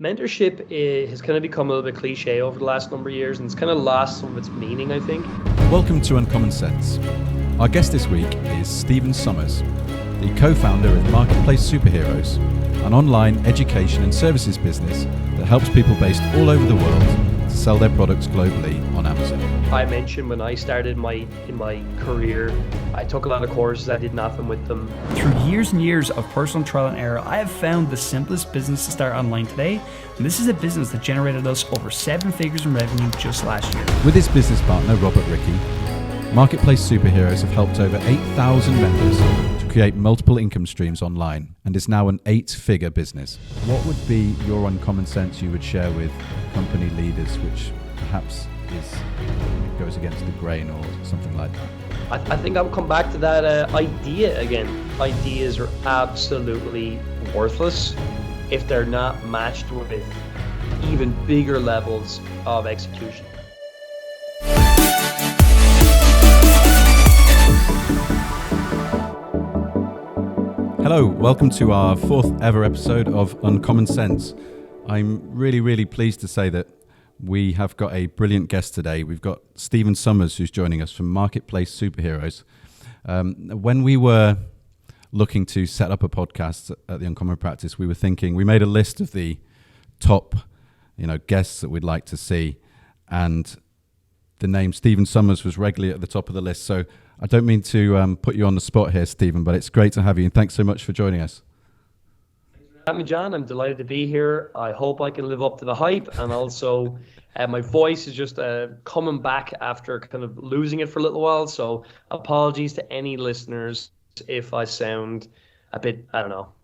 Mentorship has kind of become a little bit cliche over the last number of years, and it's kind of lost some of its meaning, I think. Welcome to Uncommon Sense. Our guest this week is Stephen Summers, the co-founder of Marketplace Superheroes, an online education and services business that helps people based all over the world to sell their products globally on Amazon. I mentioned when I started in my career, I took a lot of courses, I did nothing with them. Through years and years of personal trial and error, I have found the simplest business to start online today, and this is a business that generated us over 7 figures in revenue just last year. With his business partner, Robert Rickey, Marketplace Superheroes have helped over 8,000 members to create multiple income streams online and is now an 8-figure business. What would be your uncommon sense you would share with company leaders, which perhaps goes against the grain or something like that? I think I'll come back to that idea again. Ideas are absolutely worthless if they're not matched with even bigger levels of execution. Hello, welcome to our 4th ever episode of Uncommon Sense. I'm really pleased to say that we have got a brilliant guest today. We've got Stephen Summers, who's joining us from Marketplace Superheroes. When we were looking to set up a podcast at the Uncommon Practice, we made a list of the top, guests that we'd like to see, and the name Stephen Summers was regularly at the top of the list. So I don't mean to put you on the spot here, Stephen, but it's great to have you, and thanks so much for joining us. Thanks for having me, John. I'm delighted to be here. I hope I can live up to the hype, and also my voice is just coming back after kind of losing it for a little while, so apologies to any listeners if I sound a bit,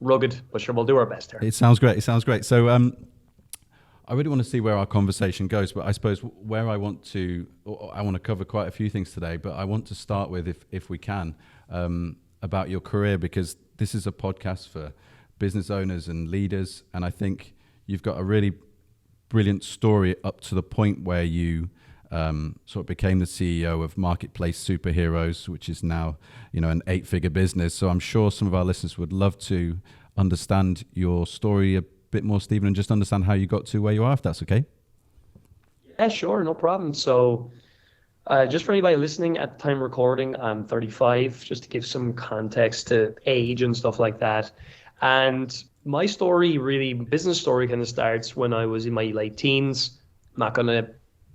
rugged, but sure, we'll do our best here. It sounds great. So I really want to see where our conversation goes, but I suppose where I want to cover quite a few things today, but I want to start with, if we can, about your career, because this is a podcast for business owners and leaders, and I think you've got a really brilliant story up to the point where you sort of became the CEO of Marketplace Superheroes, which is now, an 8-figure business. So I'm sure some of our listeners would love to understand your story a bit more, Stephen, and just understand how you got to where you are, if that's okay. Yeah, sure, no problem. So just for anybody listening, at the time of recording, I'm 35, just to give some context to age and stuff like that. And my story, really, business story, kind of starts when I was in my late teens. I'm not going to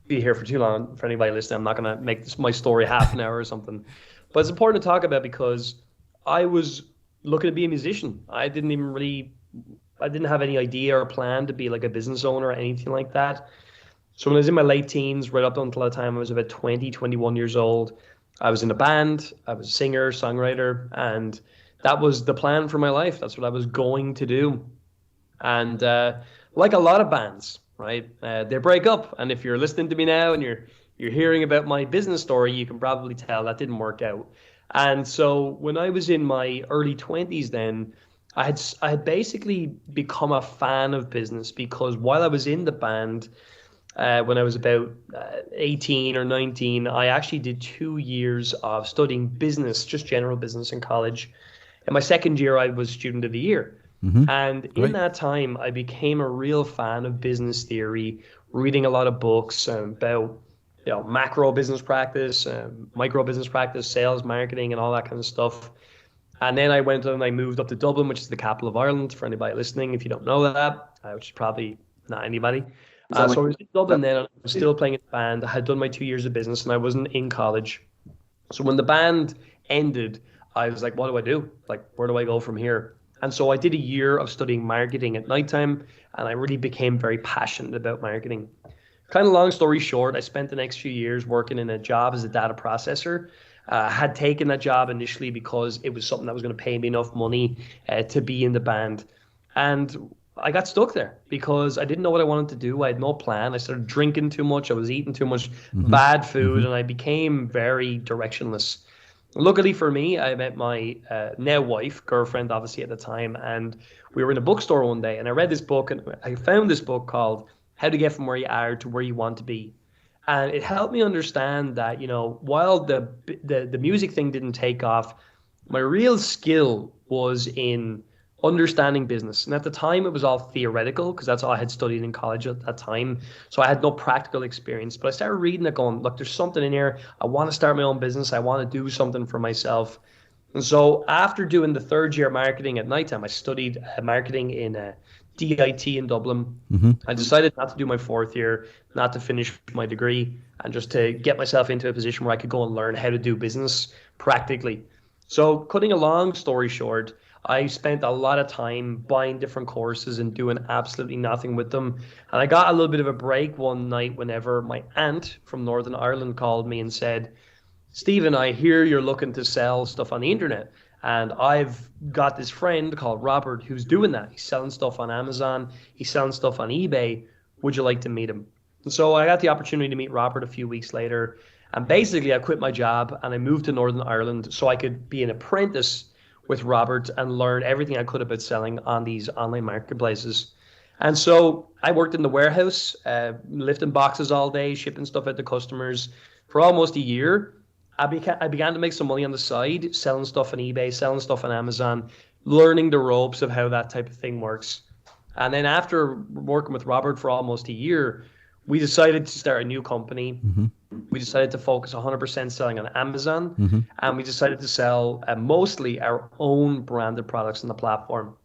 be here for too long for anybody listening. I'm not going to make this my story half an hour or something. But it's important to talk about because I was looking to be a musician. I didn't have any idea or plan to be like a business owner or anything like that. So when I was in my late teens, right up until the time I was about 20, 21 years old, I was in a band. I was a singer, songwriter, and that was the plan for my life. That's what I was going to do. And like a lot of bands, right, they break up. And if you're listening to me now and you're hearing about my business story, you can probably tell that didn't work out. And so when I was in my early 20s then, I had basically become a fan of business, because while I was in the band, when I was about 18 or 19, I actually did 2 years of studying business, just general business in college. In my second year, I was student of the year. Mm-hmm. And in that time, I became a real fan of business theory, reading a lot of books about macro business practice, micro business practice, sales, marketing, and all that kind of stuff. And then I went and I moved up to Dublin, which is the capital of Ireland, for anybody listening, if you don't know that, which is probably not anybody. So I was in Dublin then, and I was still playing in the band. I had done my 2 years of business, and I wasn't in college. So when the band ended, I was like, what do I do? Like, where do I go from here? And so I did a year of studying marketing at nighttime, and I really became very passionate about marketing. Kind of long story short, I spent the next few years working in a job as a data processor. Had taken that job initially because it was something that was going to pay me enough money to be in the band. And I got stuck there because I didn't know what I wanted to do. I had no plan. I started drinking too much. I was eating too much bad food, and I became very directionless. Luckily for me, I met my now wife, girlfriend, obviously at the time, and we were in a bookstore one day, and I read this book, and I found this book called How to Get From Where You Are to Where You Want to Be. And it helped me understand that, while the music thing didn't take off, my real skill was in understanding business. And at the time, it was all theoretical because that's all I had studied in college at that time. So I had no practical experience. But I started reading it going, look, there's something in here. I want to start my own business. I want to do something for myself. And so after doing the third year marketing at nighttime, I studied marketing in DIT in Dublin. I decided not to do my fourth year, not to finish my degree, and just to get myself into a position where I could go and learn how to do business practically. So cutting a long story short, I spent a lot of time buying different courses and doing absolutely nothing with them. And I got a little bit of a break one night whenever my aunt from Northern Ireland called me and said, Stephen, I hear you're looking to sell stuff on the internet. And I've got this friend called Robert who's doing that. He's selling stuff on Amazon. He's selling stuff on eBay. Would you like to meet him? And so I got the opportunity to meet Robert a few weeks later. And basically, I quit my job and I moved to Northern Ireland so I could be an apprentice with Robert and learn everything I could about selling on these online marketplaces. And so I worked in the warehouse, lifting boxes all day, shipping stuff out to customers for almost a year. I began to make some money on the side, selling stuff on eBay, selling stuff on Amazon, learning the ropes of how that type of thing works. And then after working with Robert for almost a year, we decided to start a new company. We decided to focus 100% selling on Amazon, and we decided to sell mostly our own branded products on the platform.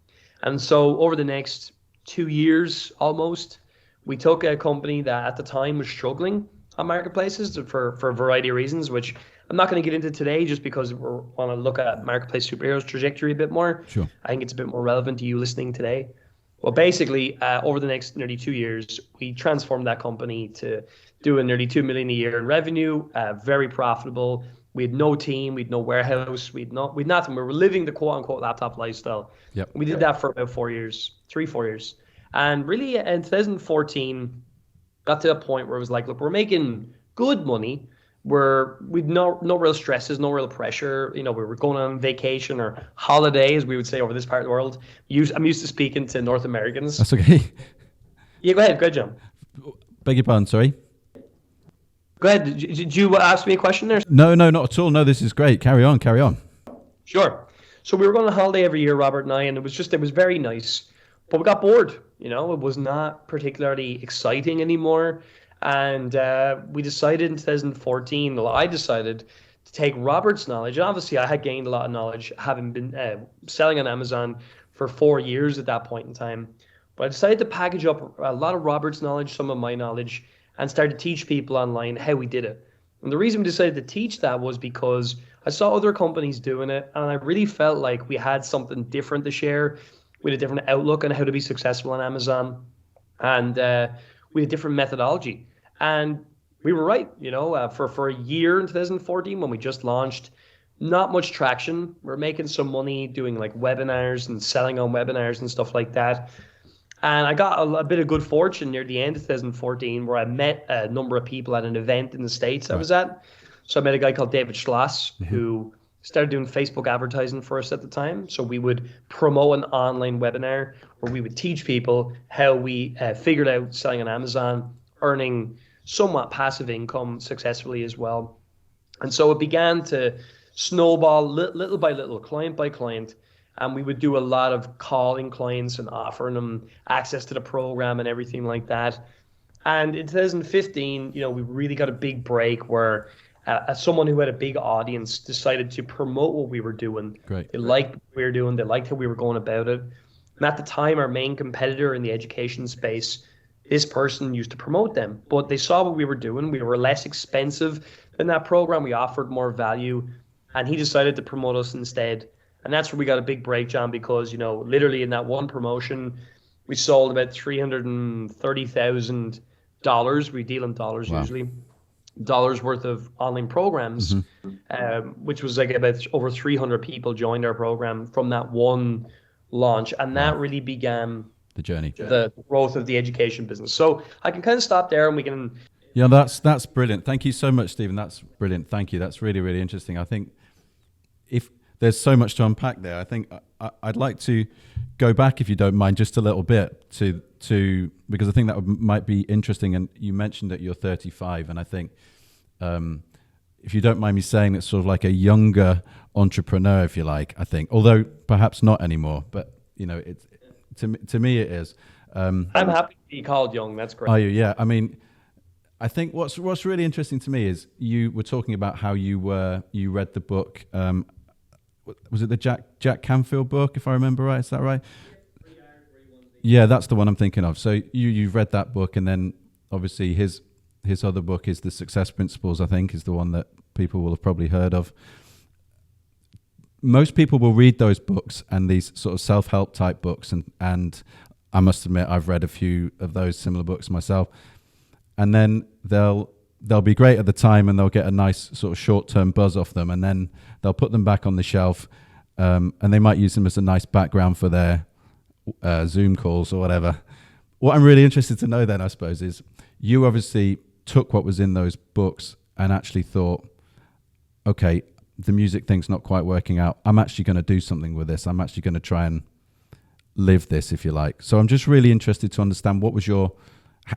And so over the next 2 years almost, we took a company that at the time was struggling on marketplaces for a variety of reasons, which I'm not going to get into today just because we want to look at Marketplace Superheroes trajectory a bit more. Sure. I think it's a bit more relevant to you listening today. Well, basically, over the next nearly 2 years, we transformed that company to doing nearly $2 million a year in revenue, very profitable. We had no team, we had no warehouse, we'd nothing. We were living the quote unquote laptop lifestyle. Yep. We did that for about 4 years, 4 years. And really in 2014, got to a point where it was like, look, we're making good money. We'd no real stresses, no real pressure. You know, we were going on vacation or holiday, as we would say over this part of the world. I'm used to speaking to North Americans. That's okay. Yeah, go ahead, John. Beg your pardon, sorry. Go ahead. Did you ask me a question there? No, not at all. No, this is great. Carry on. Sure. So we were going on holiday every year, Robert and I, and it was very nice. But we got bored. You know, it was not particularly exciting anymore. And we decided in 2014, well, I decided to take Robert's knowledge. And obviously, I had gained a lot of knowledge, having been selling on Amazon for 4 years at that point in time. But I decided to package up a lot of Robert's knowledge, some of my knowledge, and start to teach people online how we did it. And the reason we decided to teach that was because I saw other companies doing it, and I really felt like we had something different to share with a different outlook on how to be successful on Amazon, and with a different methodology. And we were right, you know, for a year in 2014 when we just launched, not much traction. We're making some money doing like webinars and selling on webinars and stuff like that. And I got a bit of good fortune near the end of 2014 where I met a number of people at an event in the States I was at. So I met a guy called David Schloss who started doing Facebook advertising for us at the time. So we would promote an online webinar where we would teach people how we figured out selling on Amazon, earning somewhat passive income successfully as well. And so it began to snowball little by little, client by client. And we would do a lot of calling clients and offering them access to the program and everything like that. And in 2015, you know, we really got a big break where someone who had a big audience decided to promote what we were doing. Great. They liked what we were doing. They liked how we were going about it. And at the time, our main competitor in the education space, this person used to promote them, but they saw what we were doing. We were less expensive than that program. We offered more value, and he decided to promote us instead. And that's where we got a big break, John, because, you know, literally in that one promotion, we sold about $330,000. We deal in dollars usually. Dollars worth of online programs, which was like about over 300 people joined our program from that one launch. And that really began the journey, the growth of the education business. So I can kind of stop there and we can. Yeah, that's brilliant. Thank you so much, Stephen. That's brilliant. Thank you. That's really, really interesting. I think if there's so much to unpack there, I think I'd like to go back, if you don't mind, just a little bit to because I think that might be interesting. And you mentioned that you're 35, and I think if you don't mind me saying, it's sort of like a younger entrepreneur, if you like. I think, although perhaps not anymore, but you know, it's to me it is. I'm happy to be called young. That's great. Are you? Yeah. I mean, I think what's really interesting to me is you were talking about how you read the book. Was it the Jack Canfield book, if I remember right? Is that right? Yeah, that's the one I'm thinking of. So you've read that book, and then obviously his other book is The Success Principles, I think, is the one that people will have probably heard of. Most people will read those books and these sort of self-help type books, and I must admit I've read a few of those similar books myself, and then they'll be great at the time and they'll get a nice sort of short-term buzz off them, and then they'll put them back on the shelf, and they might use them as a nice background for their Zoom calls or whatever. What I'm really interested to know then, I suppose, is you obviously took what was in those books and actually thought, okay, the music thing's not quite working out. I'm actually going to do something with this. I'm actually going to try and live this, if you like. So I'm just really interested to understand what was your,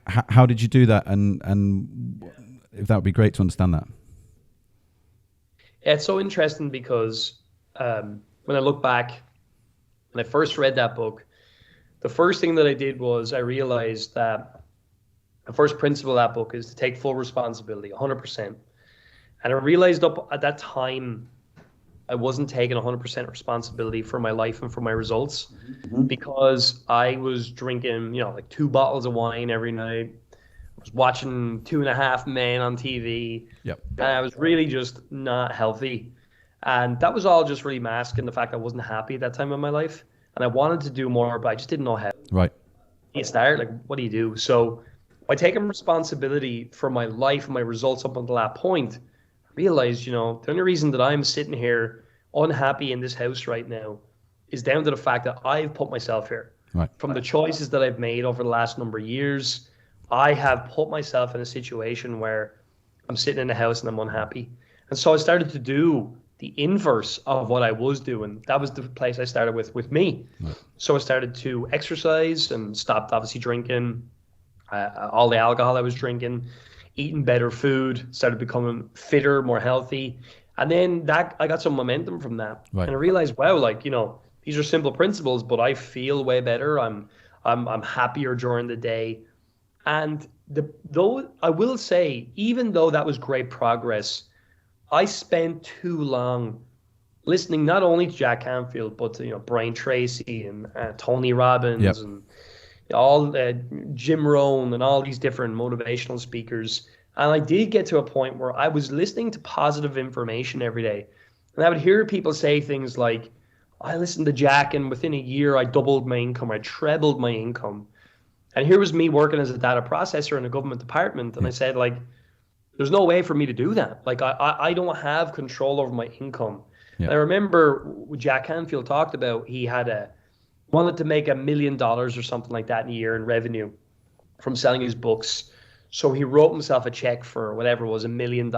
how did you do that? And if that would be great to understand that. It's so interesting because when I look back, when I first read that book, the first thing that I did was I realized that the first principle of that book is to take full responsibility, 100%. And I realized up at that time, I wasn't taking 100% responsibility for my life and for my results, because I was drinking, like 2 bottles of wine every night. I was watching 2.5 Men on TV. Yep. And I was really just not healthy. And that was all just really masking the fact I wasn't happy at that time in my life. And I wanted to do more, but I just didn't know how. Right. You start, what do you do? So by taking responsibility for my life and my results up until that point, realized, the only reason that I'm sitting here unhappy in this house right now is down to the fact that I've put myself here. Right. From the choices that I've made over the last number of years, I have put myself in a situation where I'm sitting in the house and I'm unhappy. And so I started to do the inverse of what I was doing. That was the place I started with me. Right. So I started to exercise and stopped obviously drinking all the alcohol I was drinking, eating better food, started becoming fitter, more healthy. And then I got some momentum from that. Right. And I realized, wow, these are simple principles, but I feel way better. I'm happier during the day. And though I will say, even though that was great progress, I spent too long listening not only to Jack Canfield, but to Brian Tracy and Tony Robbins. Yep. And all Jim Rohn and all these different motivational speakers. And I did get to a point where I was listening to positive information every day. And I would hear people say things like, I listened to Jack and within a year I doubled my income, I trebled my income. And here was me working as a data processor in a government department. And I said, there's no way for me to do that. I don't have control over my income. Yeah. And I remember Jack Canfield talked about he wanted to make $1 million or something like that in a year in revenue from selling his books. So he wrote himself a check for whatever it was, $1 million.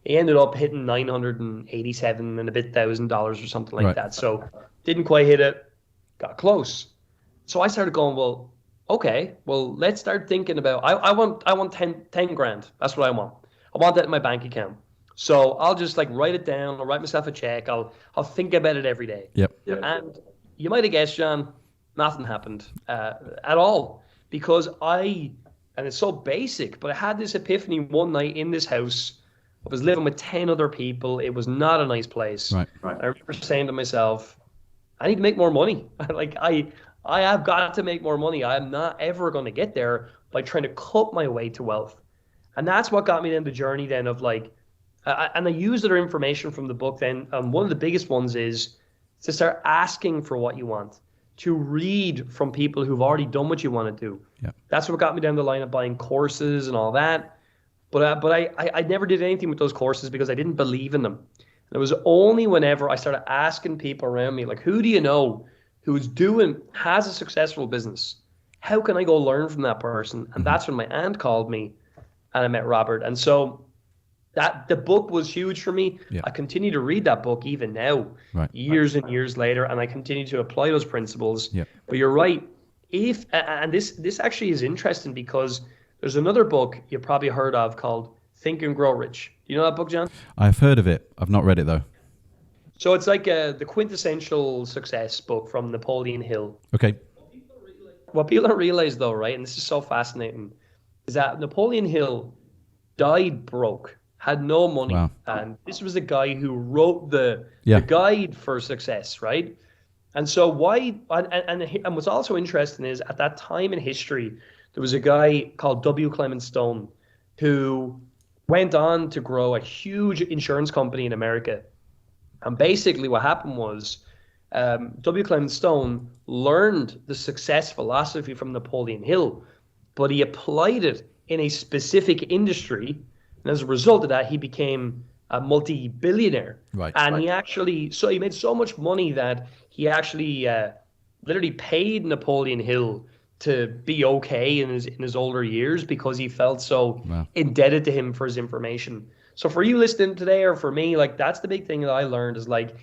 He ended up hitting $987 and a bit thousand or something like that. So didn't quite hit it, got close. So I started going, let's start thinking about, I want 10 grand. That's what I want. I want that in my bank account. So I'll just write it down. I'll write myself a check. I'll think about it every day. Yep. And you might have guessed, John, nothing happened at all, because and it's so basic, but I had this epiphany one night in this house. I was living with 10 other people. It was not a nice place. Right. I remember saying to myself, I need to make more money. I have got to make more money. I'm not ever going to get there by trying to cut my way to wealth. And that's what got me down the journey then of and I used other information from the book then. One of the biggest ones is to start asking for what you want, to read from people who've already done what you want to do. Yeah. That's what got me down the line of buying courses and all that. But I never did anything with those courses because I didn't believe in them. And it was only whenever I started asking people around me, who do you know has a successful business? How can I go learn from that person? And that's when my aunt called me and I met Robert. And so the book was huge for me. Yeah. I continue to read that book even now, years and years later, and I continue to apply those principles. Yeah. But you're right. And this actually is interesting because there's another book you probably heard of called Think and Grow Rich. Do you know that book, John? I've heard of it. I've not read it though. So it's like the quintessential success book from Napoleon Hill. Okay. What people don't realize though, right, and this is so fascinating, is that Napoleon Hill died broke, had no money, Wow. and this was the guy who wrote the Yeah. guide for success, right? And so and what's also interesting is at that time in history, there was a guy called W. Clement Stone who went on to grow a huge insurance company in America. And basically what happened was W. Clement Stone learned the success philosophy from Napoleon Hill, but he applied it in a specific industry. And as a result of that, he became a multi-billionaire. Right. And he made so much money that he actually literally paid Napoleon Hill to be okay in his older years because he felt so indebted to him for his information. So for you listening today, or for me, like that's the big thing that I learned is like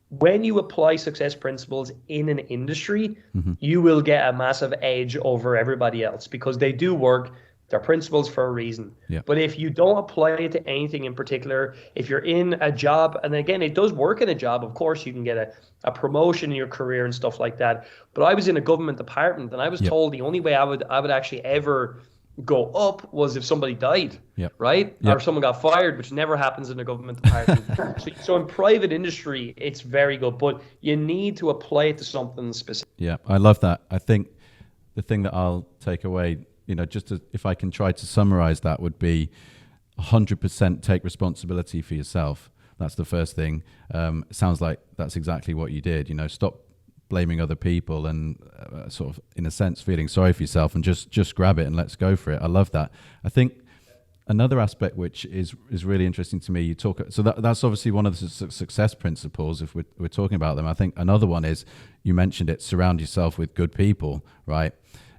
when you apply success principles in an industry, you will get a massive edge over everybody else because they do work. They're principles for a reason. Yeah. But if you don't apply it to anything in particular, if you're in a job, and again, it does work in a job, of course, you can get a promotion in your career and stuff like that. But I was in a government department and I was told the only way I would actually ever go up was if somebody died, right? Or someone got fired, which never happens in a government department. so in private industry, it's very good, but you need to apply it to something specific. Yeah, I love that. I think the thing that I'll take away, if I can try to summarize that, would be 100% take responsibility for yourself. That's the first thing. It sounds like that's exactly what you did. Stop blaming other people and sort of, in a sense, feeling sorry for yourself and just grab it and let's go for it. I love that. I think another aspect which is really interesting to me, you talk. So that's obviously one of the success principles. If we're talking about them, I think another one is, you mentioned it, surround yourself with good people, right?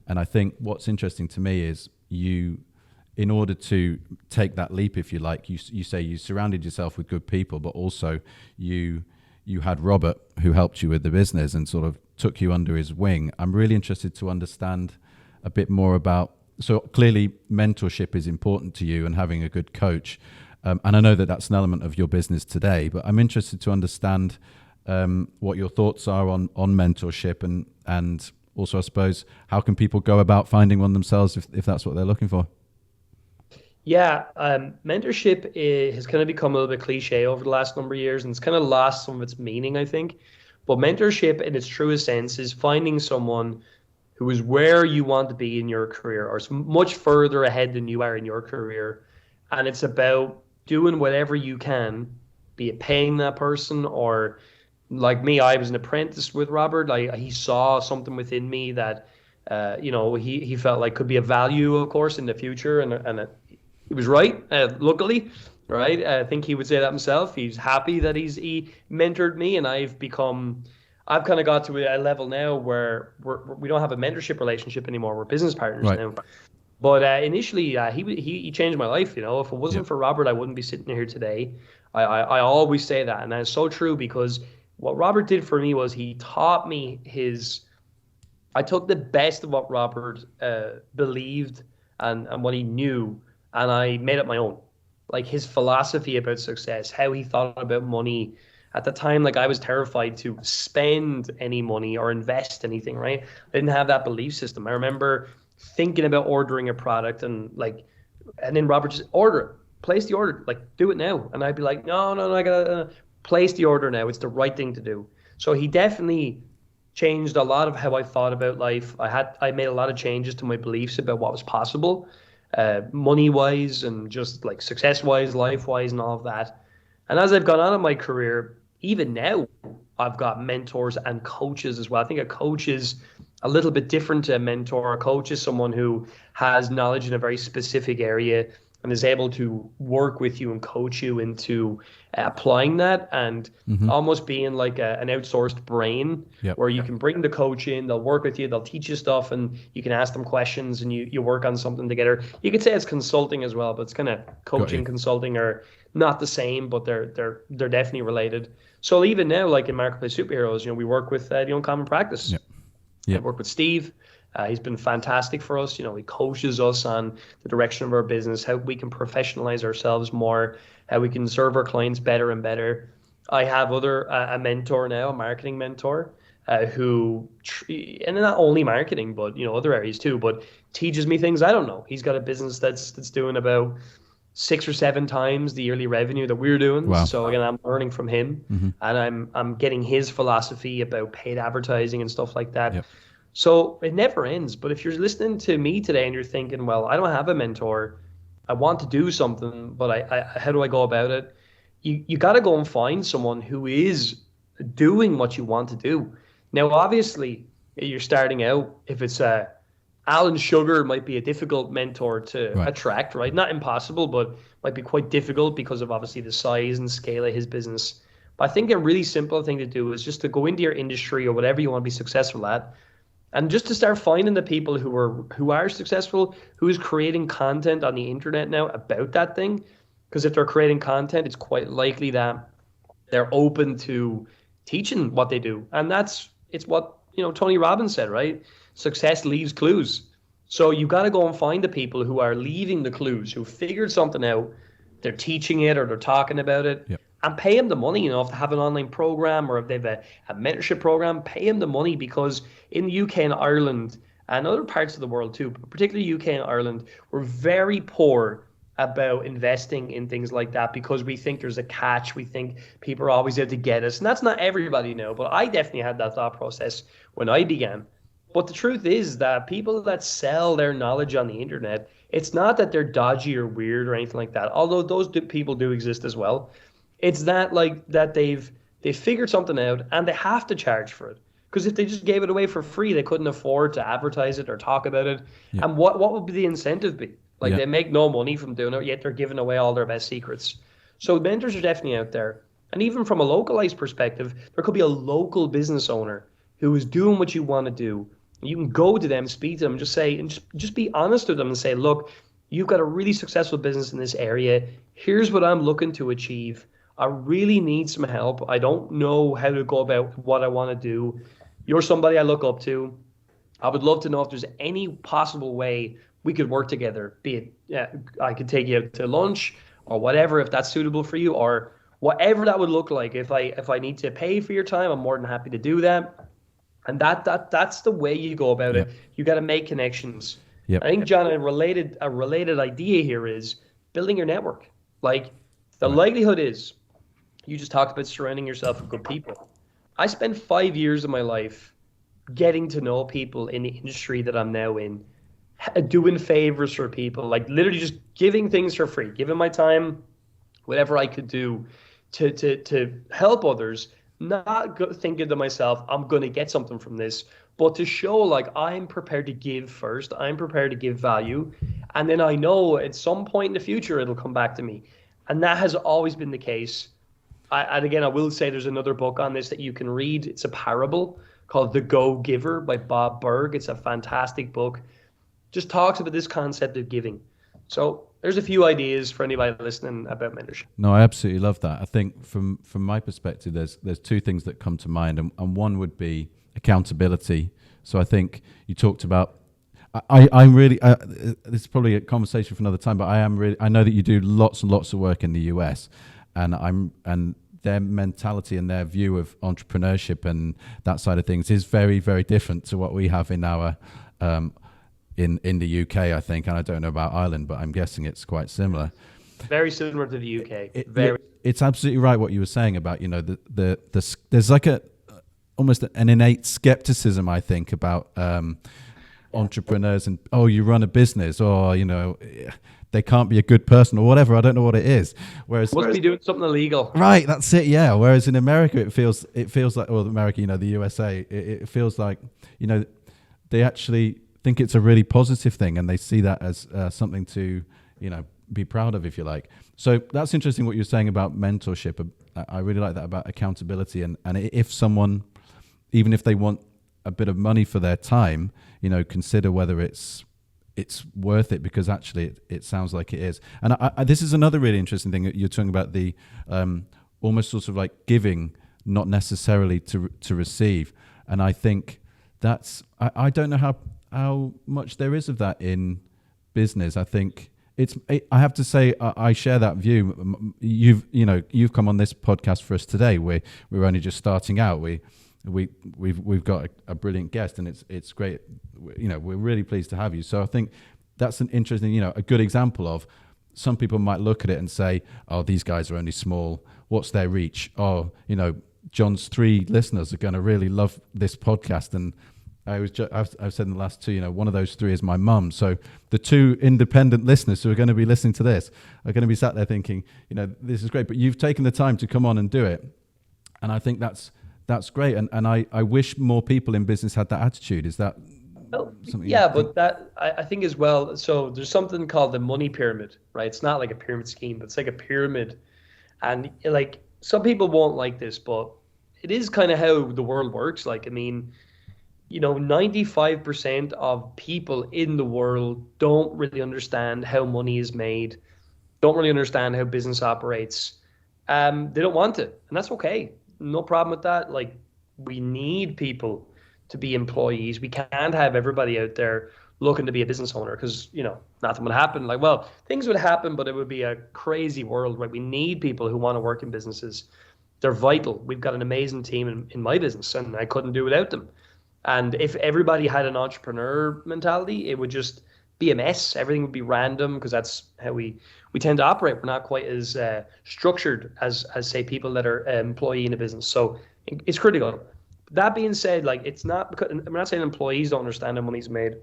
And I think what's interesting to me is in order to take that leap, if you like, you say you surrounded yourself with good people, but also you had Robert who helped you with the business and sort of took you under his wing. I'm really interested to understand a bit more about, so clearly mentorship is important to you and having a good coach. And I know that that's an element of your business today, but I'm interested to understand what your thoughts are on mentorship and also, I suppose, how can people go about finding one themselves if that's what they're looking for? Yeah, mentorship has kind of become a little bit cliche over the last number of years, and it's kind of lost some of its meaning, I think. But mentorship, in its truest sense, is finding someone who is where you want to be in your career, or is much further ahead than you are in your career. And it's about doing whatever you can, be it paying that person, or like me, I was an apprentice with Robert. He saw something within me that, he felt like could be of value, of course, in the future, and he was right, luckily, right? I think he would say that himself. He's happy that he mentored me, and I've kind of got to a level now where we don't have a mentorship relationship anymore. We're business partners now. But initially, he changed my life. If it wasn't for Robert, I wouldn't be sitting here today. I always say that, and that's so true, because what Robert did for me was he taught me I took the best of what Robert believed and what he knew, and I made it my own. Like his philosophy about success, how he thought about money. At the time, like I was terrified to spend any money or invest anything, right? I didn't have that belief system. I remember thinking about ordering a product and then Robert just order it, place the order, like do it now. And I'd be like, no, I gotta place the order now. It's the right thing to do. So he definitely changed a lot of how I thought about life. I made a lot of changes to my beliefs about what was possible. Money-wise and just like success-wise, life-wise, and all of that. And as I've gone on in my career, even now, I've got mentors and coaches as well. I think a coach is a little bit different to a mentor. A coach is someone who has knowledge in a very specific area and is able to work with you and coach you into applying that and almost being like an outsourced brain where you can bring the coach in, they'll work with you, they'll teach you stuff, and you can ask them questions and you work on something together. You could say it's consulting as well, but it's kind of coaching, consulting are not the same, but they're definitely related. So even now, like in Marketplace Superheroes, we work with the Uncommon Practice. I work with Steve. He's been fantastic for us. He coaches us on the direction of our business, how we can professionalize ourselves more, how we can serve our clients better and better. I have a mentor now, a marketing mentor, and not only marketing, but other areas too, but teaches me things I don't know. He's got a business that's doing about 6 or 7 times the yearly revenue that we're doing. Wow. So again, I'm learning from him, Mm-hmm. and I'm getting his philosophy about paid advertising and stuff like that. Yep. So it never ends. But if you're listening to me today and you're thinking, well, I don't have a mentor, I want to do something, but how do I go about it? You got to go and find someone who is doing what you want to do. Now, obviously, you're starting out. If it's Alan Sugar might be a difficult mentor to Right. attract, right? Not impossible, but might be quite difficult because of obviously the size and scale of his business. But I think a really simple thing to do is just to go into your industry or whatever you want to be successful at, and just to start finding the people who are successful, who is creating content on the internet now about that thing. Because if they're creating content, it's quite likely that they're open to teaching what they do. And it's what Tony Robbins said, right? Success leaves clues. So you got to go and find the people who are leaving the clues, who figured something out, they're teaching it or they're talking about it, Yep. and pay them the money. If they have an online program or if they have a mentorship program, pay them the money, because in the UK and Ireland and other parts of the world too, but particularly UK and Ireland, we're very poor about investing in things like that because we think there's a catch. We think people are always out to get us. And that's not everybody now, but I definitely had that thought process when I began. But the truth is that people that sell their knowledge on the internet, it's not that they're dodgy or weird or anything like that, although people do exist as well. It's that they've figured something out and they have to charge for it. Because if they just gave it away for free, they couldn't afford to advertise it or talk about it. Yeah. And what would be the incentive be? Like, Yeah. they make no money from doing it, yet they're giving away all their best secrets. So mentors are definitely out there. And even from a localized perspective, there could be a local business owner who is doing what you want to do. You can go to them, speak to them, just be honest with them and say, look, you've got a really successful business in this area. Here's what I'm looking to achieve. I really need some help. I don't know how to go about what I want to do. You're somebody I look up to. I would love to know if there's any possible way we could work together, be it I could take you out to lunch or whatever, if that's suitable for you, or whatever that would look like. If I need to pay for your time, I'm more than happy to do that. And that's the way you go about it. You got to make connections. Yep. I think, John, a related idea here is building your network. Like, the likelihood is, you just talked about surrounding yourself with good people. I spent 5 years of my life getting to know people in the industry that I'm now in, doing favors for people, like literally just giving things for free, giving my time, whatever I could do to help others, not thinking to myself, I'm going to get something from this, but to show like I'm prepared to give first, I'm prepared to give value, and then I know at some point in the future it'll come back to me. And that has always been the case. And again, I will say there's another book on this that you can read. It's a parable called The Go-Giver by Bob Burg. It's a fantastic book. Just talks about this concept of giving. So there's a few ideas for anybody listening about mentorship. No, I absolutely love that. I think from my perspective, there's two things that come to mind, and one would be accountability. So I think you talked about. I'm really. This is probably a conversation for another time, but I know that you do lots and lots of work in the US, and their mentality and their view of entrepreneurship and that side of things is very, very different to what we have in our. In the UK, I think, and I don't know about Ireland, but I'm guessing it's quite similar. Very similar to the UK. It's absolutely right what you were saying about there's like almost an innate skepticism, I think, about entrepreneurs and you run a business, or they can't be a good person or whatever. I don't know what it is. Whereas must be doing something illegal. Right, that's it. Yeah. Whereas in America, it feels like, well, America, the USA, it feels like they actually think it's a really positive thing, and they see that as something to be proud of, if you like. So that's interesting what you're saying about mentorship. I really like that about accountability, and if someone, even if they want a bit of money for their time, consider whether it's worth it, because actually it sounds like it is. And this is another really interesting thing that you're talking about, the almost sort of like giving, not necessarily to receive. And I think that's I don't know how much there is of that in business. I think I have to say, I share that view. You've come on this podcast for us today. We're only just starting out. We've got a brilliant guest, and it's great. We're really pleased to have you. So I think that's an interesting, a good example of, some people might look at it and say, oh, these guys are only small. What's their reach? Oh, John's 3 listeners are going to really love this podcast. And I've said in the last 2, one of those 3 is my mum. So the 2 independent listeners who are going to be listening to this are going to be sat there thinking, this is great, but you've taken the time to come on and do it. And I think that's great. And I wish more people in business had that attitude. Is that something? Yeah, but that I think as well. So there's something called the money pyramid, right? It's not like a pyramid scheme, but it's like a pyramid. And like, some people won't like this, but it is kind of how the world works. Like, I mean, 95% of people in the world don't really understand how money is made, don't really understand how business operates. They don't want it, and that's okay. No problem with that. Like, we need people to be employees. We can't have everybody out there looking to be a business owner, because, nothing would happen. Like, well, things would happen, but it would be a crazy world, right? We need people who want to work in businesses. They're vital. We've got an amazing team in my business, and I couldn't do without them. And if everybody had an entrepreneur mentality, it would just be a mess. Everything would be random, because that's how we tend to operate. We're not quite as structured as say people that are employee in a business. So it's critical. That being said, like, it's not because we're not saying employees don't understand how money's made,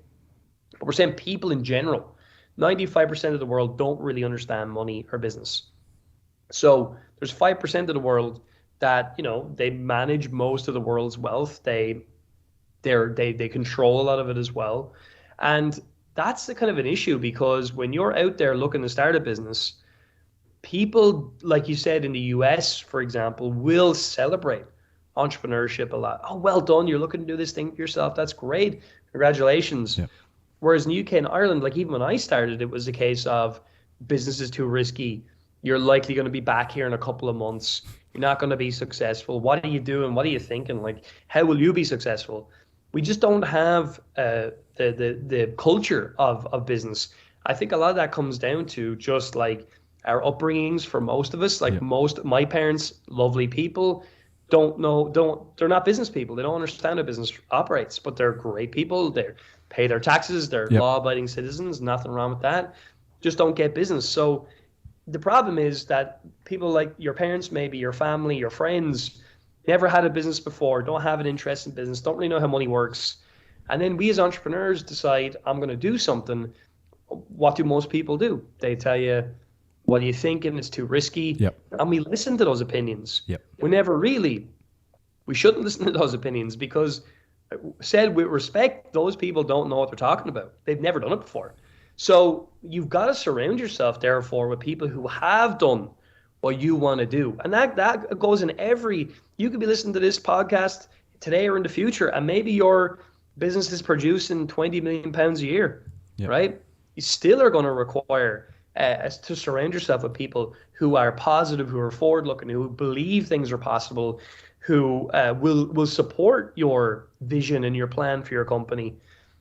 but we're saying people in general. 95% of the world don't really understand money or business. So there's 5% of the world that they manage most of the world's wealth. They control a lot of it as well. And that's the kind of an issue, because when you're out there looking to start a business, people, like you said, in the US, for example, will celebrate entrepreneurship a lot. Oh, well done. You're looking to do this thing yourself. That's great. Congratulations. Yeah. Whereas in the UK and Ireland, like, even when I started, it was a case of business is too risky. You're likely going to be back here in a couple of months. You're not going to be successful. What are you doing? What are you thinking? Like, how will you be successful? We just don't have the culture of business. I think a lot of that comes down to just like our upbringings for most of us. Like, my parents, lovely people, they're not business people. They don't understand how business operates, but they're great people. They pay their taxes. They're law-abiding citizens. Nothing wrong with that. Just don't get business. So the problem is that people like your parents, maybe your family, your friends, never had a business before, don't have an interest in business, don't really know how money works. And then we as entrepreneurs decide, I'm going to do something. What do most people do? They tell you, what are you thinking? It's too risky. Yep. And we listen to those opinions. Yep. We shouldn't listen to those opinions, because, said with respect, those people don't know what they're talking about. They've never done it before. So you've got to surround yourself, therefore, with people who have done what you want to do. And that goes in you could be listening to this podcast today or in the future, and maybe your business is producing £20 million a year, right? You still are going to require to surround yourself with people who are positive, who are forward-looking, who believe things are possible, who will support your vision and your plan for your company.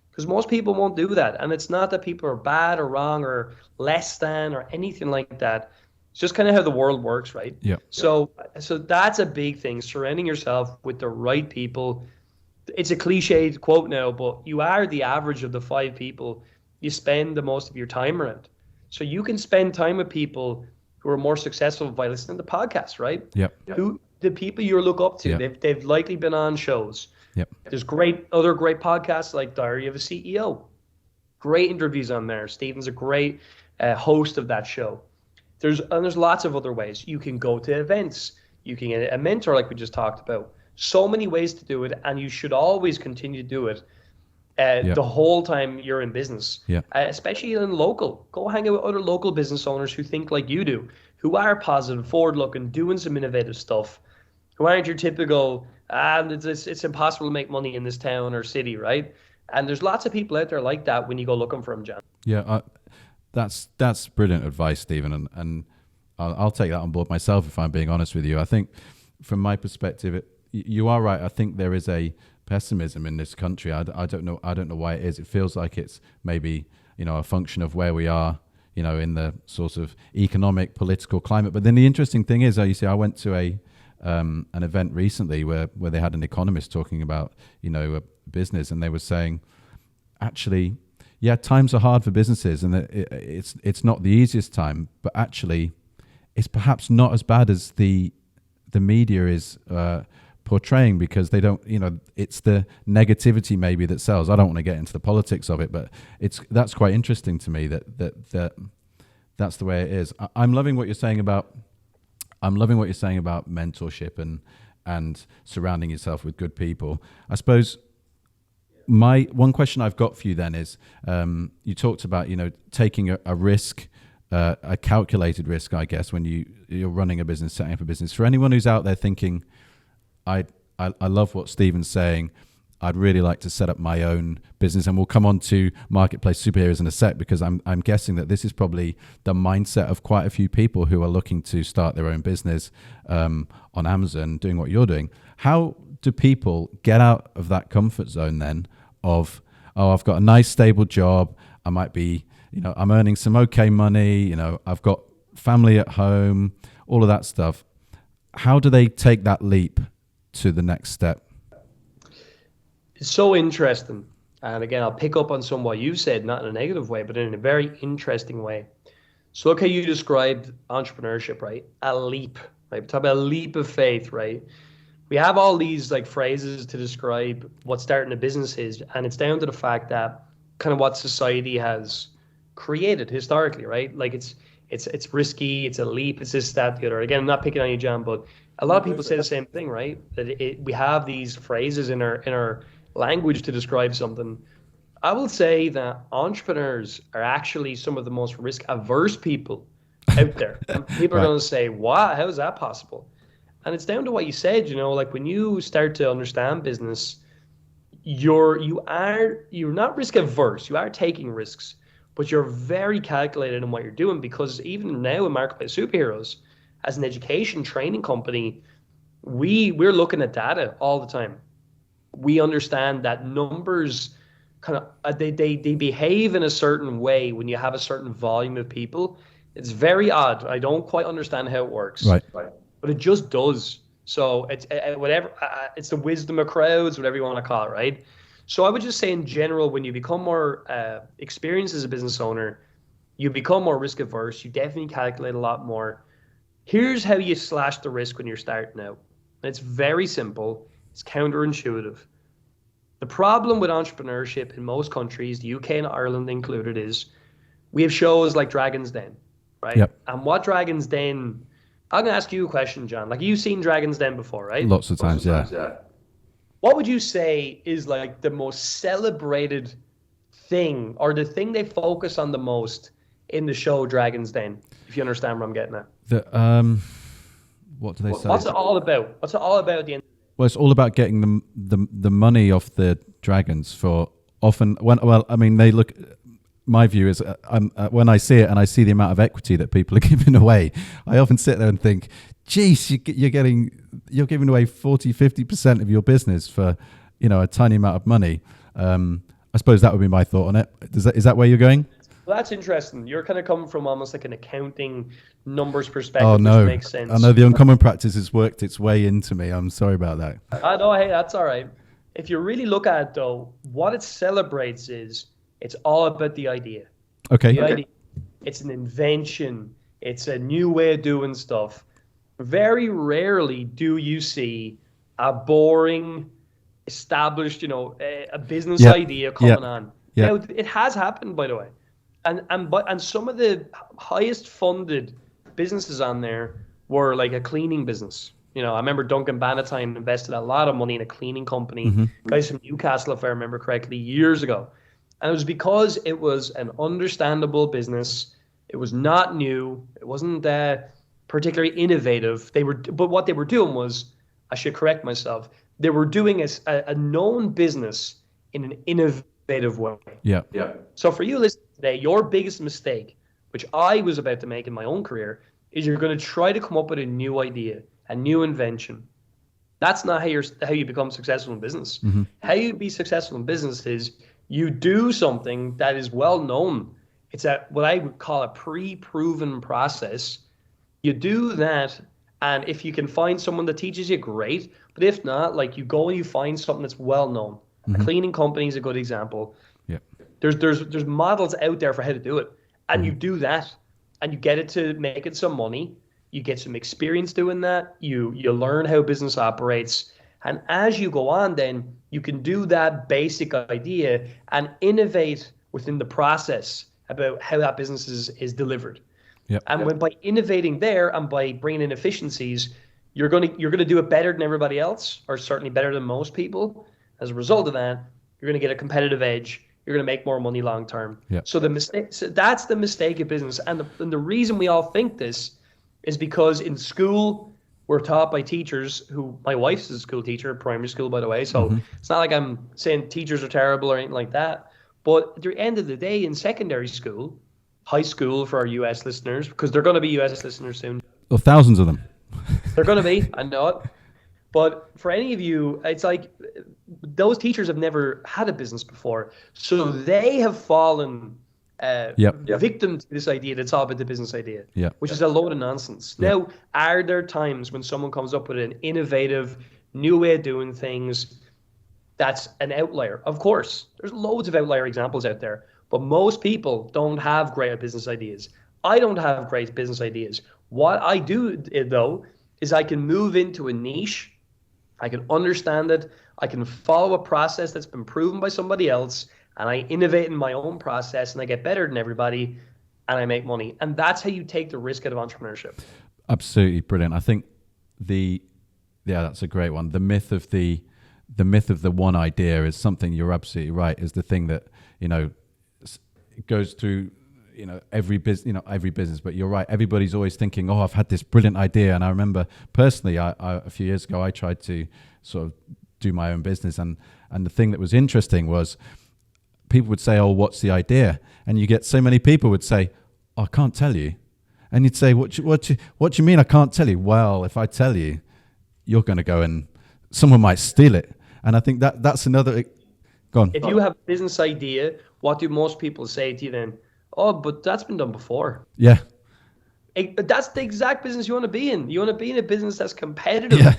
Because most people won't do that. And it's not that people are bad or wrong or less than or anything like that. It's just kind of how the world works, right? Yeah. So that's a big thing, surrounding yourself with the right people. It's a cliched quote now, but you are the average of the 5 people you spend the most of your time around. So you can spend time with people who are more successful by listening to podcasts, right? Yeah. The people you look up to, they've likely been on shows. Yep. There's other great podcasts like Diary of a CEO. Great interviews on there. Stephen's a great host of that show. There's lots of other ways. You can go to events. You can get a mentor like we just talked about. So many ways to do it, and you should always continue to do it the whole time you're in business, especially in local. Go hang out with other local business owners who think like you do, who are positive, forward-looking, doing some innovative stuff, who aren't your typical, it's impossible to make money in this town or city, right? And there's lots of people out there like that when you go looking for them, John. Yeah, that's brilliant advice, Stephen, and I'll take that on board myself if I'm being honest with you. I think from my perspective, you are right. I think there is a pessimism in this country. I don't know why it is. It feels like it's maybe a function of where we are, in the sort of economic, political climate. But then the interesting thing is, you see, I went to an event recently where they had an economist talking about, a business, and they were saying, actually, yeah, times are hard for businesses, and it's not the easiest time, but actually, it's perhaps not as bad as the media is portraying, because they don't, it's the negativity maybe that sells. I don't want to get into the politics of it, but that's quite interesting to me that's the way it is. I'm loving what you're saying about mentorship and surrounding yourself with good people. I suppose my one question I've got for you then is, you talked about, taking a risk, a calculated risk, I guess, when you're running a business, setting up a business. For anyone who's out there thinking, I love what Stephen's saying, I'd really like to set up my own business, and we'll come on to marketplace superheroes in a sec, because I'm guessing that this is probably the mindset of quite a few people who are looking to start their own business on Amazon, doing what you're doing. How do people get out of that comfort zone then of, I've got a nice stable job, I might be, I'm earning some okay money, I've got family at home, all of that stuff. How do they take that leap to the next step? It's so interesting. And again, I'll pick up on some of what you said, not in a negative way, but in a very interesting way. So look how you described entrepreneurship, right? A leap, right? We talk about a leap of faith, right? We have all these like phrases to describe what starting a business is, and it's down to the fact that kind of what society has created historically, right? Like it's risky, it's a leap, it's this, that, the other. Again, I'm not picking on you, John, but a lot of people say the same thing, right? That we have these phrases in our language to describe something. I will say that entrepreneurs are actually some of the most risk-averse people out there. And people are going to say, "Wow, how is that possible?" And it's down to what you said. Like when you start to understand business, you're not risk-averse. You are taking risks, but you're very calculated in what you're doing, because even now in Marketplace Superheroes, as an education training company, we're looking at data all the time. We understand that numbers kind of they behave in a certain way when you have a certain volume of people. It's very odd. I don't quite understand how it works, right? But it just does. So it's whatever. It's the wisdom of crowds, whatever you want to call it, right? So I would just say in general, when you become more experienced as a business owner, you become more risk averse. You definitely calculate a lot more. Here's how you slash the risk when you're starting out. And it's very simple. It's counterintuitive. The problem with entrepreneurship in most countries, the UK and Ireland included, is we have shows like Dragon's Den, right? Yep. And what Dragon's Den, I'm going to ask you a question, John. Like, you've seen Dragon's Den before, right? Lots of times, yeah. What would you say is like the most celebrated thing, or the thing they focus on the most in the show Dragon's Den, if you understand what I'm getting at? What do they say? What's it all about? What's it all about at the end? Well, it's all about getting the money off the dragons for often. They look. My view is, when I see it and I see the amount of equity that people are giving away, I often sit there and think, geez, you're giving away 40-50% of your business for, a tiny amount of money. I suppose that would be my thought on it. Is that where you're going? Well, that's interesting. You're kind of coming from almost like an accounting numbers perspective, Oh no, which makes sense. I know the uncommon practice has worked its way into me. I'm sorry about that. I know, hey, that's all right. If you really look at it though, what it celebrates is it's all about the idea. Okay. The idea. It's an invention. It's a new way of doing stuff. Very rarely do you see a boring, established, a business idea coming on. Yeah. Now, it has happened, by the way. And some of the highest funded businesses on there were like a cleaning business. I remember Duncan Bannatyne invested a lot of money in a cleaning company. Mm-hmm. Guys from Newcastle, if I remember correctly, years ago. And it was because it was an understandable business. It was not new. It wasn't particularly innovative. But what they were doing was, I should correct myself, they were doing a known business in an innovative way. Yeah. So for you listening today, your biggest mistake, which I was about to make in my own career, is you're going to try to come up with a new idea, a new invention. That's not how you become successful in business. Mm-hmm. How you be successful in business is you do something that is well known. It's what I would call a pre-proven process. You do that, and if you can find someone that teaches you, great. But if not, like, you go and you find something that's well known. A cleaning company is a good example. Yeah. There's models out there for how to do it, and you do that, and you get it to make it some money. You get some experience doing that. You learn how business operates, and as you go on, then you can do that basic idea and innovate within the process about how that business is delivered. Yep. And by innovating there and by bringing in efficiencies, you're gonna do it better than everybody else, or certainly better than most people. As a result of that, you're gonna get a competitive edge. You're gonna make more money long term. Yep. So that's the mistake of business, and the reason we all think this is because in school we're taught by teachers who, my wife's a school teacher, primary school, by the way. So it's not like I'm saying teachers are terrible or anything like that. But at the end of the day, in secondary school, high school for our US listeners, because they're going to be US listeners soon. Well, thousands of them. They're going to be, I know it. But for any of you, it's like those teachers have never had a business before. So they have fallen victim to this idea that's all about the business idea, which is a load of nonsense. Now, are there times when someone comes up with an innovative, new way of doing things that's an outlier? Of course. There's loads of outlier examples out there. But most people don't have great business ideas. I don't have great business ideas. What I do, though, is I can move into a niche. I can understand it. I can follow a process that's been proven by somebody else, and I innovate in my own process, and I get better than everybody, and I make money. And that's how you take the risk out of entrepreneurship. Absolutely brilliant. I think that's a great one. The myth of the one idea is something, you're absolutely right, is the thing that, it goes through, every business, but you're right. Everybody's always thinking, oh, I've had this brilliant idea. And I remember personally, I a few years ago, I tried to sort of do my own business. And the thing that was interesting was people would say, oh, what's the idea? And you get so many people would say, oh, I can't tell you. And you'd say, what do you mean I can't tell you? Well, if I tell you, you're going to go and someone might steal it. And I think that's another. Go on. If you have a business idea, what do most people say to you then? Oh, but that's been done before. Yeah. That's the exact business you want to be in. You want to be in a business that's competitive. Yeah.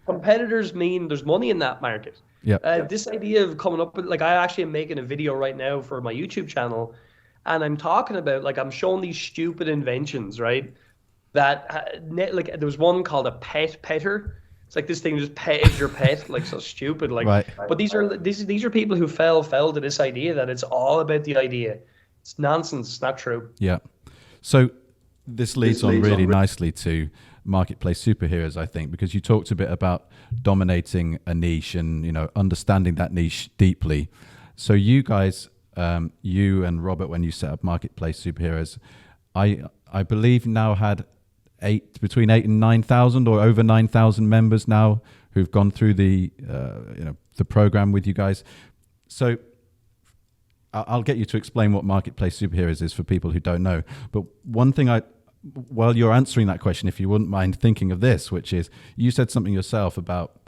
Competitors mean there's money in that market. Yeah. This idea of coming up with, like, I actually am making a video right now for my YouTube channel, and I'm talking about, like, I'm showing these stupid inventions, right? That, like, there was one called a petter. It's like this thing just pets your pet, like, so stupid. Like, right. But these are people who fell to this idea that it's all about the idea. It's nonsense. It's not true. Yeah. So this leads on really nicely to marketplace superheroes, I think, because you talked a bit about dominating a niche and, understanding that niche deeply. So you guys, you and Robert, when you set up marketplace superheroes, I believe now had between 8,000 and 9,000 or over 9,000 members now who've gone through the program with you guys. So I'll get you to explain what Marketplace Superheroes is for people who don't know. But one thing while you're answering that question, if you wouldn't mind thinking of this, which is you said something yourself about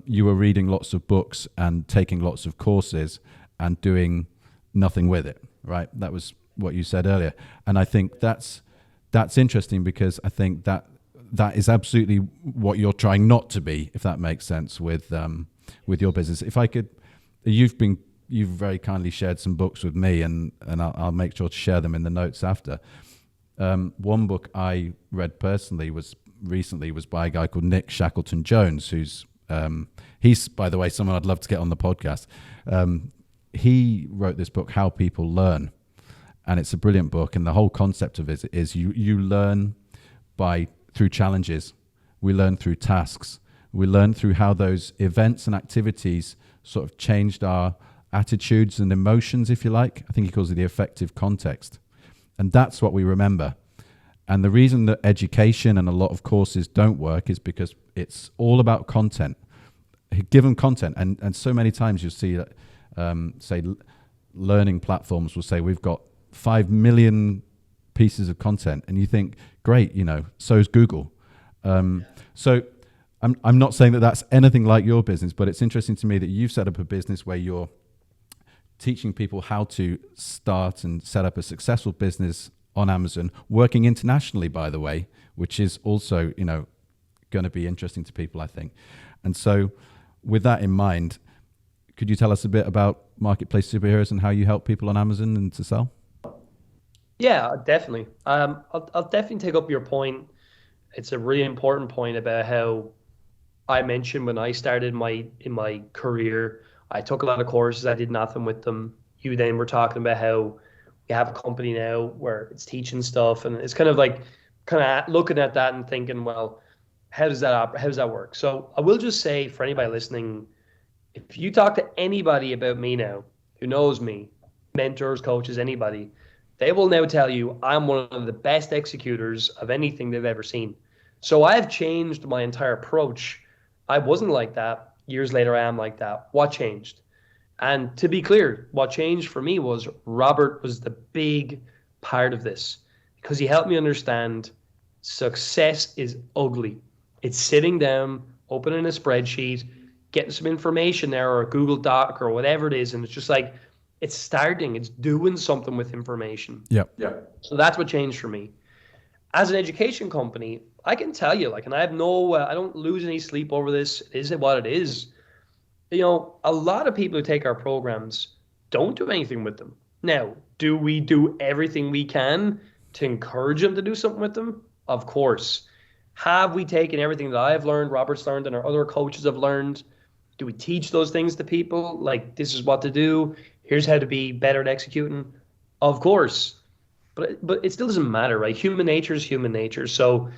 you were reading lots of books and taking lots of courses and doing nothing with it, right? That was what you said earlier. And I think that's interesting because I think that is absolutely what you're trying not to be, if that makes sense, with your business. If I could, you've very kindly shared some books with me, and I'll make sure to share them in the notes after. One book I read personally was by a guy called Nick Shackleton-Jones, he's, by the way, someone I'd love to get on the podcast. He wrote this book, How People Learn, and it's a brilliant book. And the whole concept of it is you learn through challenges. We learn through tasks. We learn through how those events and activities sort of changed our attitudes and emotions, if you like. I think he calls it the affective context. And that's what we remember. And the reason that education and a lot of courses don't work is because it's all about content, given content. And so many times you'll see that, say, learning platforms will say, we've got 5 million pieces of content. And you think, great, so is Google. So I'm not saying that that's anything like your business, but it's interesting to me that you've set up a business where you're teaching people how to start and set up a successful business on Amazon, working internationally, by the way, which is also, going to be interesting to people, I think. And so with that in mind, could you tell us a bit about Marketplace Superheroes and how you help people on Amazon and to sell? Yeah, definitely. I'll definitely take up your point. It's a really important point about how I mentioned when I started in my career, I took a lot of courses. I did nothing with them. You then were talking about how we have a company now where it's teaching stuff, and it's kind of looking at that and thinking, well, how does that work? So I will just say for anybody listening, if you talk to anybody about me now who knows me, mentors, coaches, anybody, they will now tell you I'm one of the best executors of anything they've ever seen. So I've changed my entire approach. I wasn't like that. Years later, I am like that. What changed? And to be clear, what changed for me was Robert was the big part of this, because he helped me understand success is ugly. It's sitting down, opening a spreadsheet, getting some information there or a Google Doc or whatever it is. And it's just like, it's starting, it's doing something with information. Yeah. So that's what changed for me. As an education company, I can tell you, and I have I don't lose any sleep over this. It is what it is. A lot of people who take our programs don't do anything with them. Now, do we do everything we can to encourage them to do something with them? Of course. Have we taken everything that I've learned, Robert's learned, and our other coaches have learned? Do we teach those things to people? Like, this is what to do. Here's how to be better at executing. Of course. But it still doesn't matter, right? Human nature is human nature. So,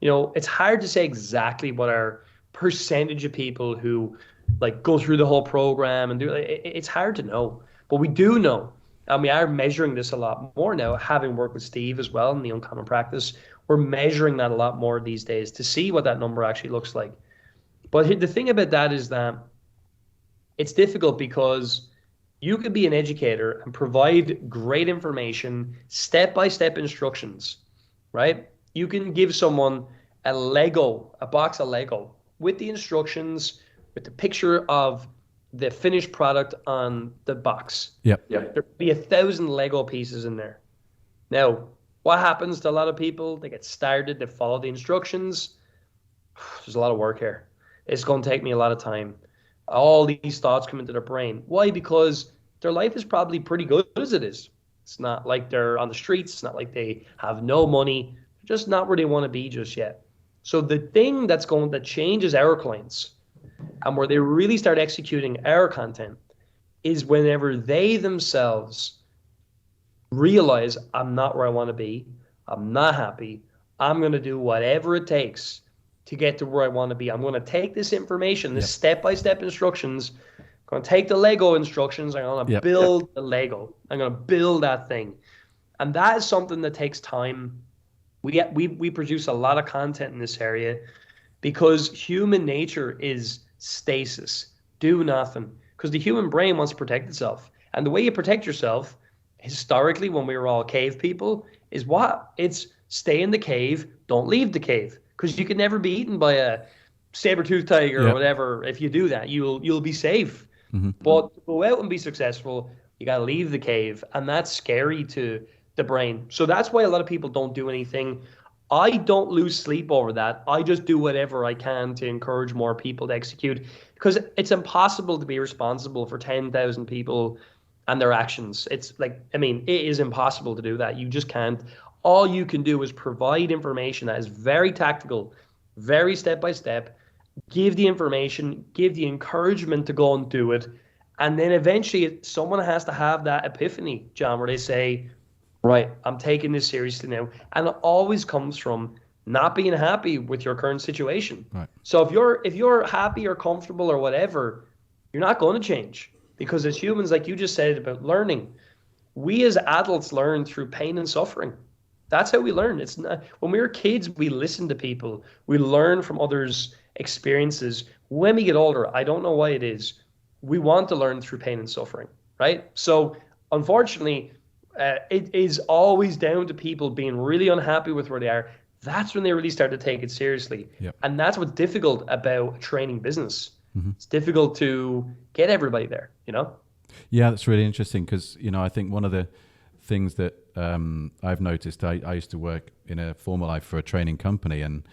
it's hard to say exactly what our percentage of people who go through the whole program and do it. It's hard to know. But we do know, and we are measuring this a lot more now, having worked with Steve as well in the Uncommon Practice. We're measuring that a lot more these days to see what that number actually looks like. But the thing about that is that it's difficult because you could be an educator and provide great information, step-by-step instructions, right? You can give someone a box of Lego with the instructions, with the picture of the finished product on the box. Yep. There'll be 1,000 Lego pieces in there. Now, what happens to a lot of people? They get started, they follow the instructions. There's a lot of work here. It's going to take me a lot of time. All these thoughts come into their brain. Why? Because their life is probably pretty good as it is. It's not like they're on the streets. It's not like they have no money. They're just not where they want to be just yet. So the thing that changes our clients and where they really start executing our content is whenever they themselves realize, I'm not where I want to be. I'm not happy. I'm going to do whatever it takes to get to where I want to be. I'm going to take this information, this step-by-step instructions. I'm going to take the Lego instructions. I'm going to build the Lego. I'm going to build that thing. And that is something that takes time. We produce a lot of content in this area because human nature is stasis. Do nothing. Because the human brain wants to protect itself. And the way you protect yourself, historically, when we were all cave people, is what? It's stay in the cave, don't leave the cave. Because you can never be eaten by a saber-toothed tiger or whatever. If you do that, you'll be safe. Mm-hmm. But to go out and be successful, you got to leave the cave. And that's scary to the brain. So that's why a lot of people don't do anything. I don't lose sleep over that. I just do whatever I can to encourage more people to execute. Because it's impossible to be responsible for 10,000 people and their actions. It is impossible to do that. You just can't. All you can do is provide information that is very tactical, very step-by-step, give the information, give the encouragement to go and do it. And then eventually someone has to have that epiphany, John, where they say, right, I'm taking this seriously now. And it always comes from not being happy with your current situation. Right. So if you're happy or comfortable or whatever, you're not going to change. Because as humans, like you just said about learning, we as adults learn through pain and suffering. That's how we learn. It's not, when we were kids, we listened to people. We learn from others' experiences. When we get older, I don't know why it is, we want to learn through pain and suffering, right? So unfortunately, it is always down to people being really unhappy with where they are. That's when they really start to take it seriously. Yep. And that's what's difficult about training business. Mm-hmm. It's difficult to get everybody there, Yeah, that's really interesting because, I think one of the things that I've noticed, I used to work in a former life for a training company, and,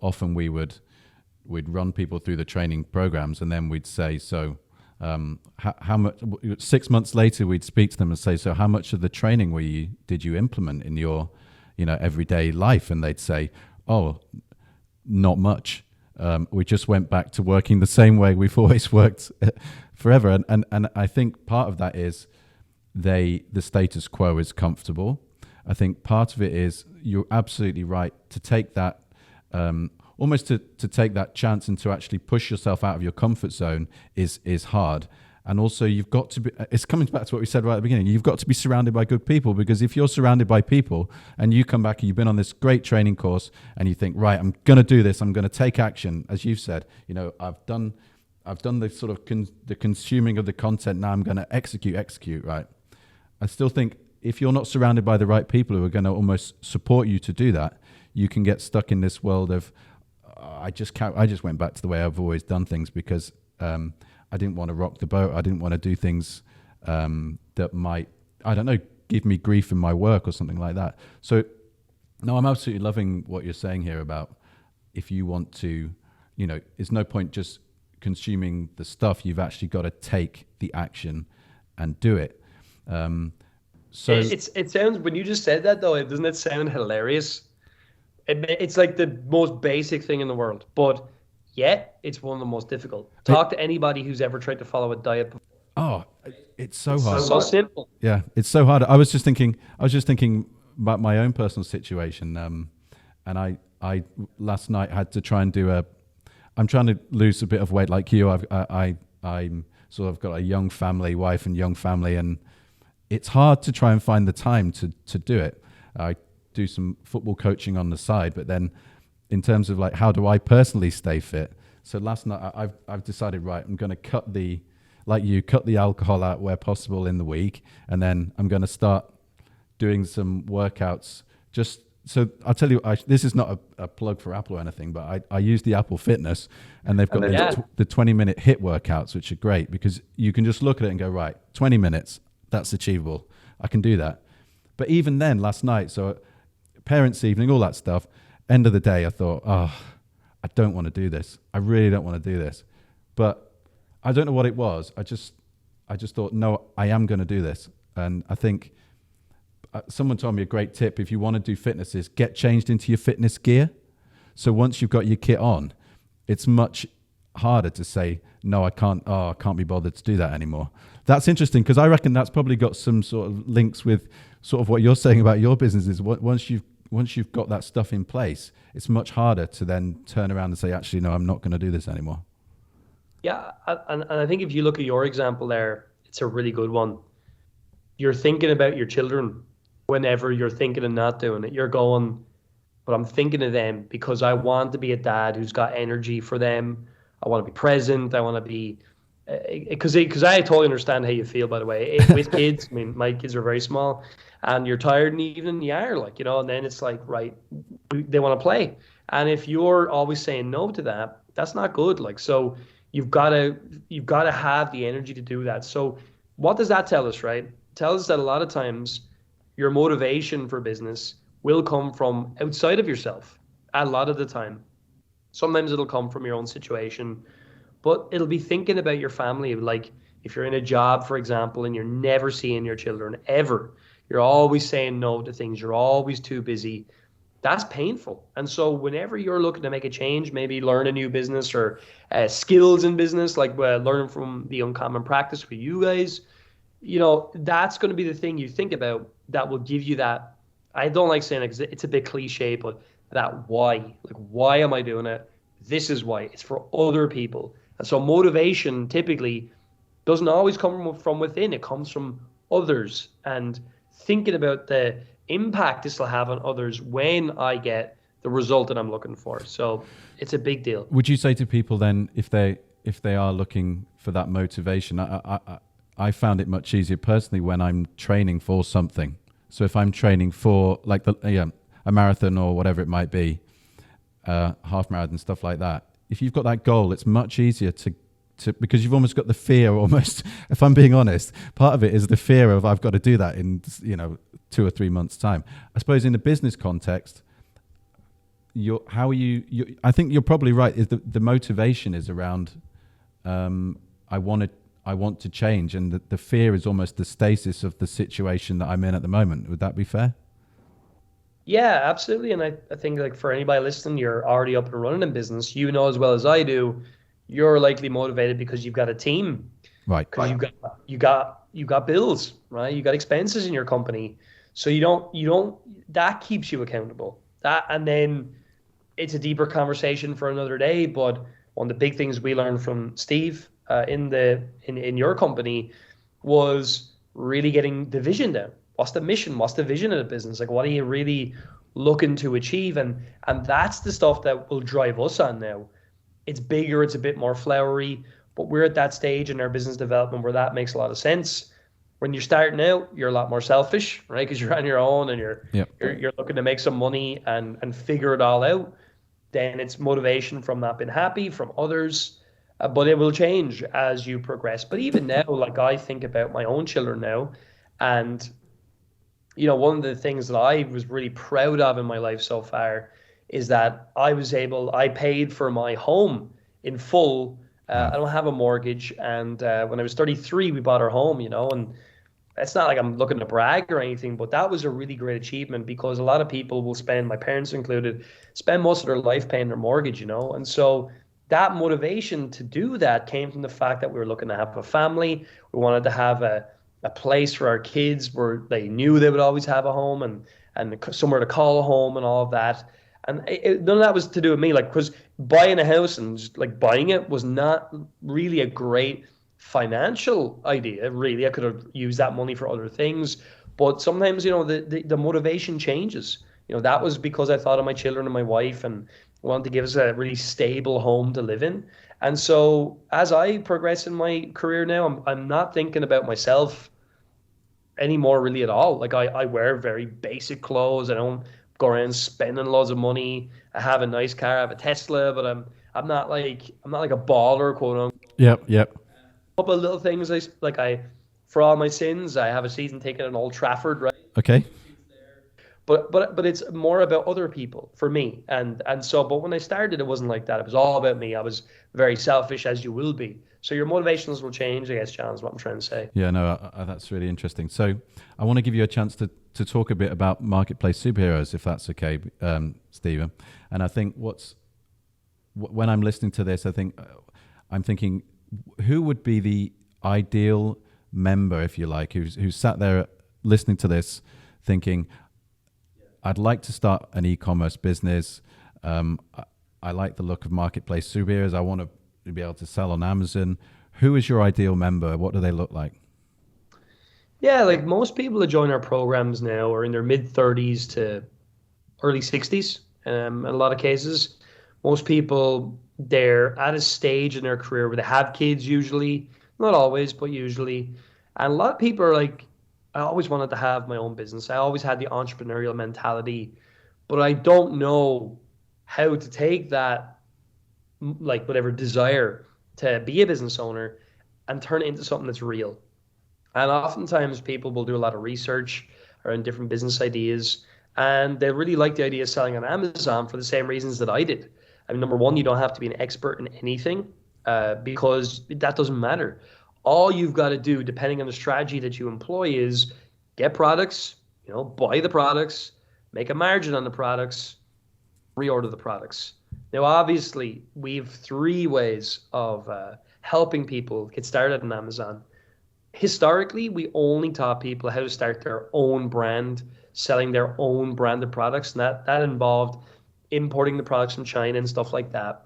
often we'd run people through the training programs, and then we'd say, so how much, 6 months later, we'd speak to them and say, so how much of the training did you implement in your, everyday life? And they'd say, oh, not much. We just went back to working the same way we've always worked forever. And I think part of that is the status quo is comfortable. I think part of it is you're absolutely right to take that, almost to take that chance and to actually push yourself out of your comfort zone is hard. And also you've got to be, it's coming back to what we said right at the beginning, you've got to be surrounded by good people, because if you're surrounded by people and you come back and you've been on this great training course and you think, right, I'm going to do this, I'm going to take action, as you've said, I've done the sort of the consuming of the content, now I'm going to execute, right? I still think if you're not surrounded by the right people who are going to almost support you to do that, you can get stuck in this world of, I just went back to the way I've always done things because I didn't want to rock the boat. I didn't want to do things that might, I don't know, give me grief in my work or something like that. So, no, I'm absolutely loving what you're saying here about if you want to, there's no point just consuming the stuff. You've actually got to take the action and do it. So it sounds, when you just said that though, doesn't it sound hilarious? It's like the most basic thing in the world, but yet it's one of the most difficult. Talk to anybody who's ever tried to follow a diet before. Oh, it's so hard. So simple. Yeah, it's so hard. I was just thinking about my own personal situation, and I last night had to try and do I'm trying to lose a bit of weight like you. I'm sort of got a young family, wife and young family, and it's hard to try and find the time to do it. I do some football coaching on the side, but then in terms of like, how do I personally stay fit? So last night I've decided, right, I'm going to cut the alcohol out where possible in the week. And then I'm going to start doing some workouts. Just so I'll tell you, this is not a plug for Apple or anything, but I use the Apple Fitness, and they've got the 20-minute HIIT workouts, which are great because you can just look at it and go, right, 20 minutes, that's achievable. I can do that. But even then last night, so parents' evening, all that stuff, end of the day, I thought, I don't want to do this. I really don't want to do this. But I don't know what it was. I just thought, no, I am going to do this. And I think someone told me a great tip. If you want to do fitness, is get changed into your fitness gear. So once you've got your kit on, it's much harder to say, no, I can't be bothered to do that anymore. That's interesting because I reckon that's probably got some sort of links with sort of what you're saying about your businesses. Once you've got that stuff in place, it's much harder to then turn around and say, actually, no, I'm not going to do this anymore. Yeah, and I think if you look at your example there, it's a really good one. You're thinking about your children whenever you're thinking of not doing it. You're going, but I'm thinking of them because I want to be a dad who's got energy for them. I want to be present. I want to be, because I totally understand how you feel, by the way. With kids, I mean, my kids are very small, and you're tired in the evening, you are like, and then it's like, right, they want to play. And if you're always saying no to that, that's not good. Like, so you've got to have the energy to do that. So what does that tell us, right? It tells us that a lot of times your motivation for business will come from outside of yourself a lot of the time. Sometimes it'll come from your own situation, but it'll be thinking about your family. Like if you're in a job, for example, and you're never seeing your children ever, you're always saying no to things, you're always too busy, that's painful. And so whenever you're looking to make a change, maybe learn a new business or skills in business, like learning from the Uncommon Practice for you guys, that's going to be the thing you think about that will give you that. I don't like saying it because it's a bit cliche, but that why. Like, why am I doing it? This is why. It's for other people. And so motivation typically doesn't always come from within. It comes from others, and thinking about the impact this will have on others when I get the result that I'm looking for. So it's a big deal. Would you say to people then, if they are looking for that motivation, I found it much easier personally when I'm training for something. So if I'm training for like a marathon or whatever it might be, half marathon, stuff like that, if you've got that goal, it's much easier to because you've almost got the fear almost, if I'm being honest, part of it is the fear of I've got to do that in 2 or 3 months time. I suppose in a business context, I think you're probably right, is the motivation is around I want to change, and the fear is almost the stasis of the situation that I'm in at the moment. Would that be fair? Yeah, absolutely. And I think like for anybody listening, you're already up and running in business. You know as well as I do, you're likely motivated because you've got a team, Right. because you got bills, right? You got expenses in your company. So you don't that keeps you accountable. That, and then it's a deeper conversation for another day. But one of the big things we learned from Steve in your company was really getting the vision down. What's the mission? What's the vision of the business? Like, what are you really looking to achieve? And that's the stuff that will drive us on now. It's bigger, it's a bit more flowery, but we're at that stage in our business development where that makes a lot of sense. When you're starting out, you're a lot more selfish, right? Because you're on your own and you're looking to make some money and figure it all out. Then it's motivation from not being happy from others. But it will change as you progress. But even now, like I think about my own children now, and one of the things that I was really proud of in my life so far is that I paid for my home in full. I don't have a mortgage. And when I was 33, we bought our home, and it's not like I'm looking to brag or anything, but that was a really great achievement because a lot of people will spend, my parents included, spend most of their life paying their mortgage, And so that motivation to do that came from the fact that we were looking to have a family. We wanted to have a place for our kids where they knew they would always have a home and somewhere to call home and all of that. And none of that was to do with me, like, because buying a house and just, like, buying it was not really a great financial idea, really. I could have used that money for other things. But sometimes, the motivation changes. That was because I thought of my children and my wife and wanted to give us a really stable home to live in. And so as I progress in my career now, I'm not thinking about myself anymore really at all. Like I wear very basic clothes. I don't go around spending loads of money. I have a nice car. I have a Tesla, but I'm not like a baller, quote unquote. Yep. A couple of little things for all my sins, I have a season ticket in Old Trafford, right? Okay. But it's more about other people for me. And so, but when I started, it wasn't like that. It was all about me. I was very selfish, as you will be. So your motivations will change, I guess, John, is what I'm trying to say. Yeah, no, that's really interesting. So I want to give you a chance to talk a bit about marketplace superheroes, if that's okay, Stephen. And I think when I'm listening to this, I'm thinking, who would be the ideal member, if you like, who's sat there listening to this thinking, I'd like to start an e-commerce business. I like the look of marketplace superheroes. I want to be able to sell on Amazon. Who is your ideal member? What do they look like? Yeah, like most people that join our programs now are in their mid-30s to early 60s in a lot of cases. Most people, they're at a stage in their career where they have kids usually, not always, but usually. And a lot of people are like, I always wanted to have my own business. I always had the entrepreneurial mentality, but I don't know how to take that, like whatever desire to be a business owner and turn it into something that's real. And oftentimes people will do a lot of research around different business ideas, and they really like the idea of selling on Amazon for the same reasons that I did. I mean, number one, you don't have to be an expert in anything because that doesn't matter. All you've got to do, depending on the strategy that you employ, is get products, buy the products, make a margin on the products, reorder the products. Now, obviously, we have 3 ways of helping people get started on Amazon. Historically, we only taught people how to start their own brand, selling their own branded products, and that involved importing the products from China and stuff like that.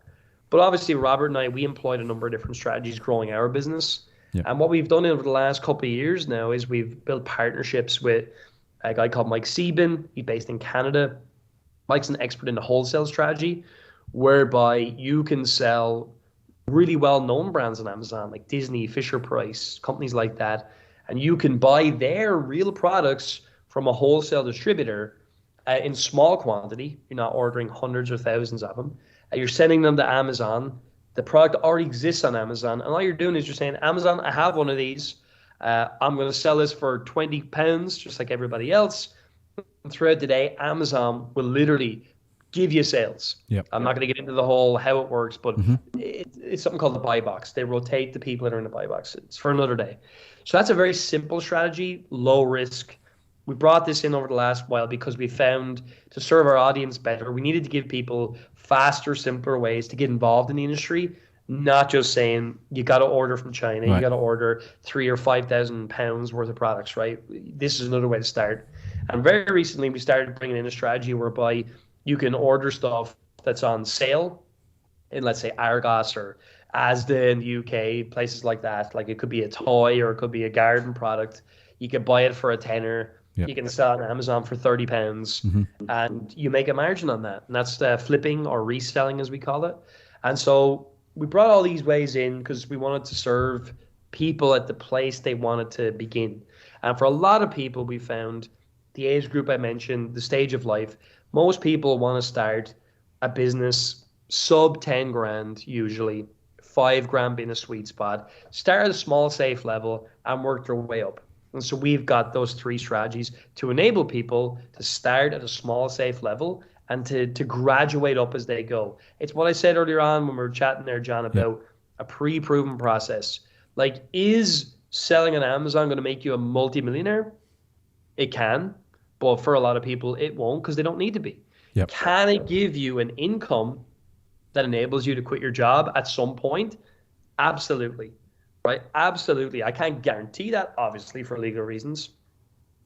But obviously, Robert and I, we employed a number of different strategies growing our business. Yeah. And what we've done over the last couple of years now is we've built partnerships with a guy called Mike Sieben. He's based in Canada. Mike's an expert in the wholesale strategy, whereby you can sell really well-known brands on Amazon, like Disney, Fisher-Price, companies like that, and you can buy their real products from a wholesale distributor in small quantity. You're not ordering hundreds or thousands of them. You're sending them to Amazon. The product already exists on Amazon, and all you're doing is you're saying, Amazon, I have one of these. I'm going to sell this for £20, just like everybody else. And throughout the day, Amazon will literally give you sales. Yep. I'm not going to get into the whole how it works, but it's something called the buy box. They rotate the people that are in the buy box. It's for another day. So that's a very simple strategy, low risk. We brought this in over the last while because we found to serve our audience better, we needed to give people faster, simpler ways to get involved in the industry, not just saying you got to order from China, you got to order £3,000 or £5,000 worth of products, right? This is another way to start. And very recently, we started bringing in a strategy whereby you can order stuff that's on sale in, let's say, Argos or Asda in the UK, places like that. Like it could be a toy or it could be a garden product. You can buy it for a tenner. Yep. You can sell it on Amazon for £30 and you make a margin on that. And that's flipping or reselling, as we call it. And so we brought all these ways in because we wanted to serve people at the place they wanted to begin. And for a lot of people, we found the age group I mentioned, the stage of life, most people want to start a business sub 10 grand, usually 5 grand being a sweet spot, start at a small, safe level and work their way up. And so we've got those 3 strategies to enable people to start at a small, safe level and to graduate up as they go. It's what I said earlier on when we were chatting there, John, about a pre-proven process. Like, is selling on Amazon going to make you a multimillionaire? It can, but for a lot of people, it won't because they don't need to be. Yep. Can it give you an income that enables you to quit your job at some point? Absolutely. Right? Absolutely. I can't guarantee that, obviously, for legal reasons,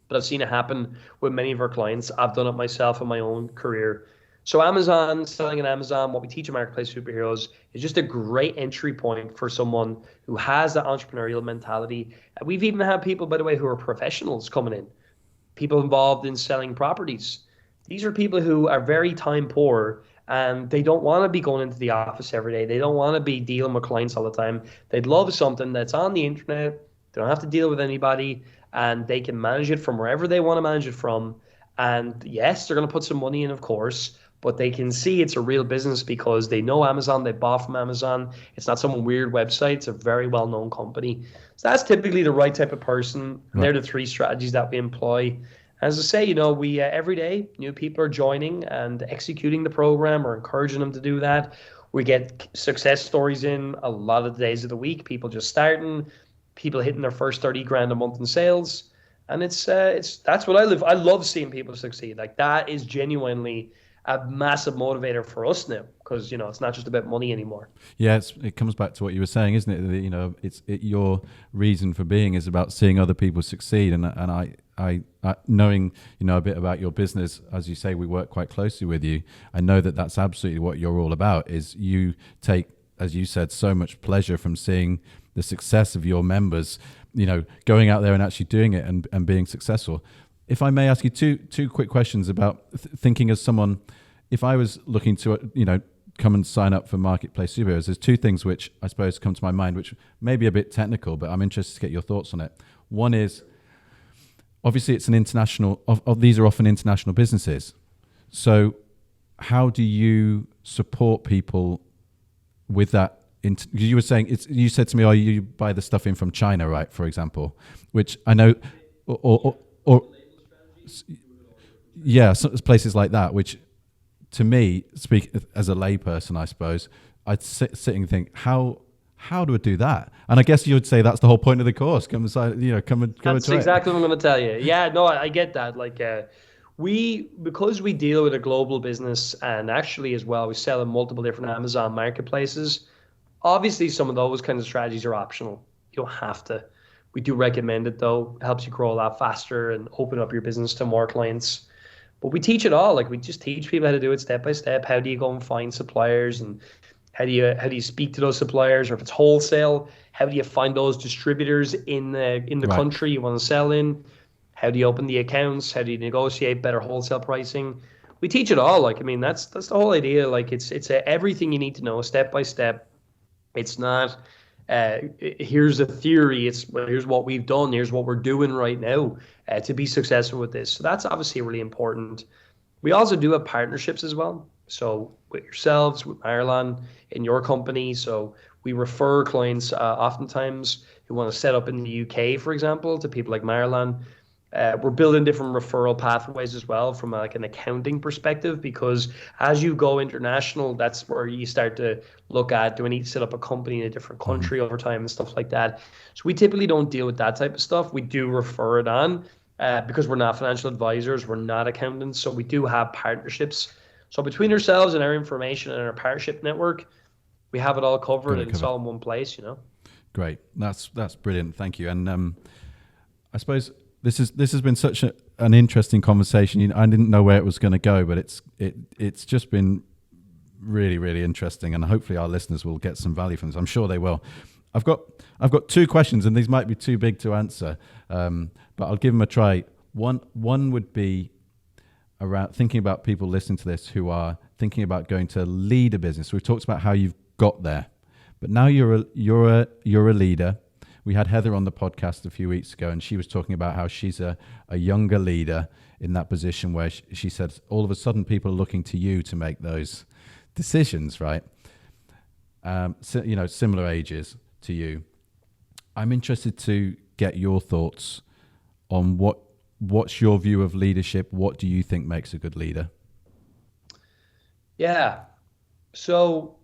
but I've seen it happen with many of our clients. I've done it myself in my own career. So Amazon, selling on Amazon, what we teach in Marketplace Superheroes is just a great entry point for someone who has that entrepreneurial mentality. We've even had people, by the way, who are professionals coming in, people involved in selling properties. These are people who are very time poor and they don't want to be going into the office every day. They don't want to be dealing with clients all the time. They'd love something that's on the internet. They don't have to deal with anybody and they can manage it from wherever they want to manage it from. And yes, they're going to put some money in, of course, but they can see it's a real business because they know Amazon, they bought from Amazon. It's not some weird website. It's a very well-known company. So that's typically the right type of person. And they're the 3 strategies that we employ. As I say, we every day, new people are joining and executing the program or encouraging them to do that. We get success stories in a lot of the days of the week, people just starting, people hitting their first 30 grand a month in sales. And it's that's what I live. I love seeing people succeed. Like that is genuinely a massive motivator for us now because, it's not just about money anymore. Yeah, it comes back to what you were saying, isn't it? Your reason for being is about seeing other people succeed. And I knowing, a bit about your business, as you say, we work quite closely with you. I know that that's absolutely what you're all about is you take, as you said, so much pleasure from seeing the success of your members, going out there and actually doing it and being successful. If I may ask you two quick questions about thinking as someone, if I was looking to, come and sign up for Marketplace Superheroes, there's 2 things which I suppose come to my mind, which may be a bit technical, but I'm interested to get your thoughts on it. One is, obviously it's an international, these are often international businesses. So how do you support people with that? You were saying, you said to me, oh, you buy the stuff in from China, right, for example, which I know, or yeah, so places like that, which to me, speak as a layperson, I suppose, I'd sit and think, how do I do that? And I guess you would say that's the whole point of the course. Come and come and go. That's exactly what I'm going to tell you. Yeah, no, I get that. Like because we deal with a global business and actually as well, we sell in multiple different Amazon marketplaces. Obviously, some of those kinds of strategies are optional. You don't have to. We do recommend it though. It helps you grow a lot faster and open up your business to more clients. But we teach it all. Like we just teach people how to do it step by step. How do you go and find suppliers and how do you speak to those suppliers? Or if it's wholesale, how do you find those distributors in the country you want to sell in? How do you open the accounts? How do you negotiate better wholesale pricing? We teach it all. Like, I mean, that's the whole idea. Like it's everything you need to know step by step. It's not here's a theory. Here's what we've done. Here's what we're doing right now to be successful with this. So that's obviously really important. We also do have partnerships as well. So with yourselves, with Ireland, in your company. So we refer clients oftentimes who want to set up in the UK, for example, to people like Ireland. We're building different referral pathways as well from like an accounting perspective, because as you go international, that's where you start to look at, do I need to set up a company in a different country over time and stuff like that. So we typically don't deal with that type of stuff. We do refer it on because we're not financial advisors, we're not accountants. So we do have partnerships. So between ourselves and our information and our partnership network, we have it all covered and it's all in one place, you know. Great. That's brilliant. Thank you. And I suppose this has been such an interesting conversation. I didn't know where it was going to go, but it's just been really, really interesting, and hopefully our listeners will get some value from this. I'm sure they will. I've got 2 questions, and these might be too big to answer, but I'll give them a try. One would be around thinking about people listening to this who are thinking about going to lead a business. We've talked about how you've got there, but now you're a leader. We had Heather on the podcast a few weeks ago, and she was talking about how she's a younger leader in that position where she said all of a sudden people are looking to you to make those decisions, right? So, similar ages to you. I'm interested to get your thoughts on what's your view of leadership. What do you think makes a good leader? Yeah. So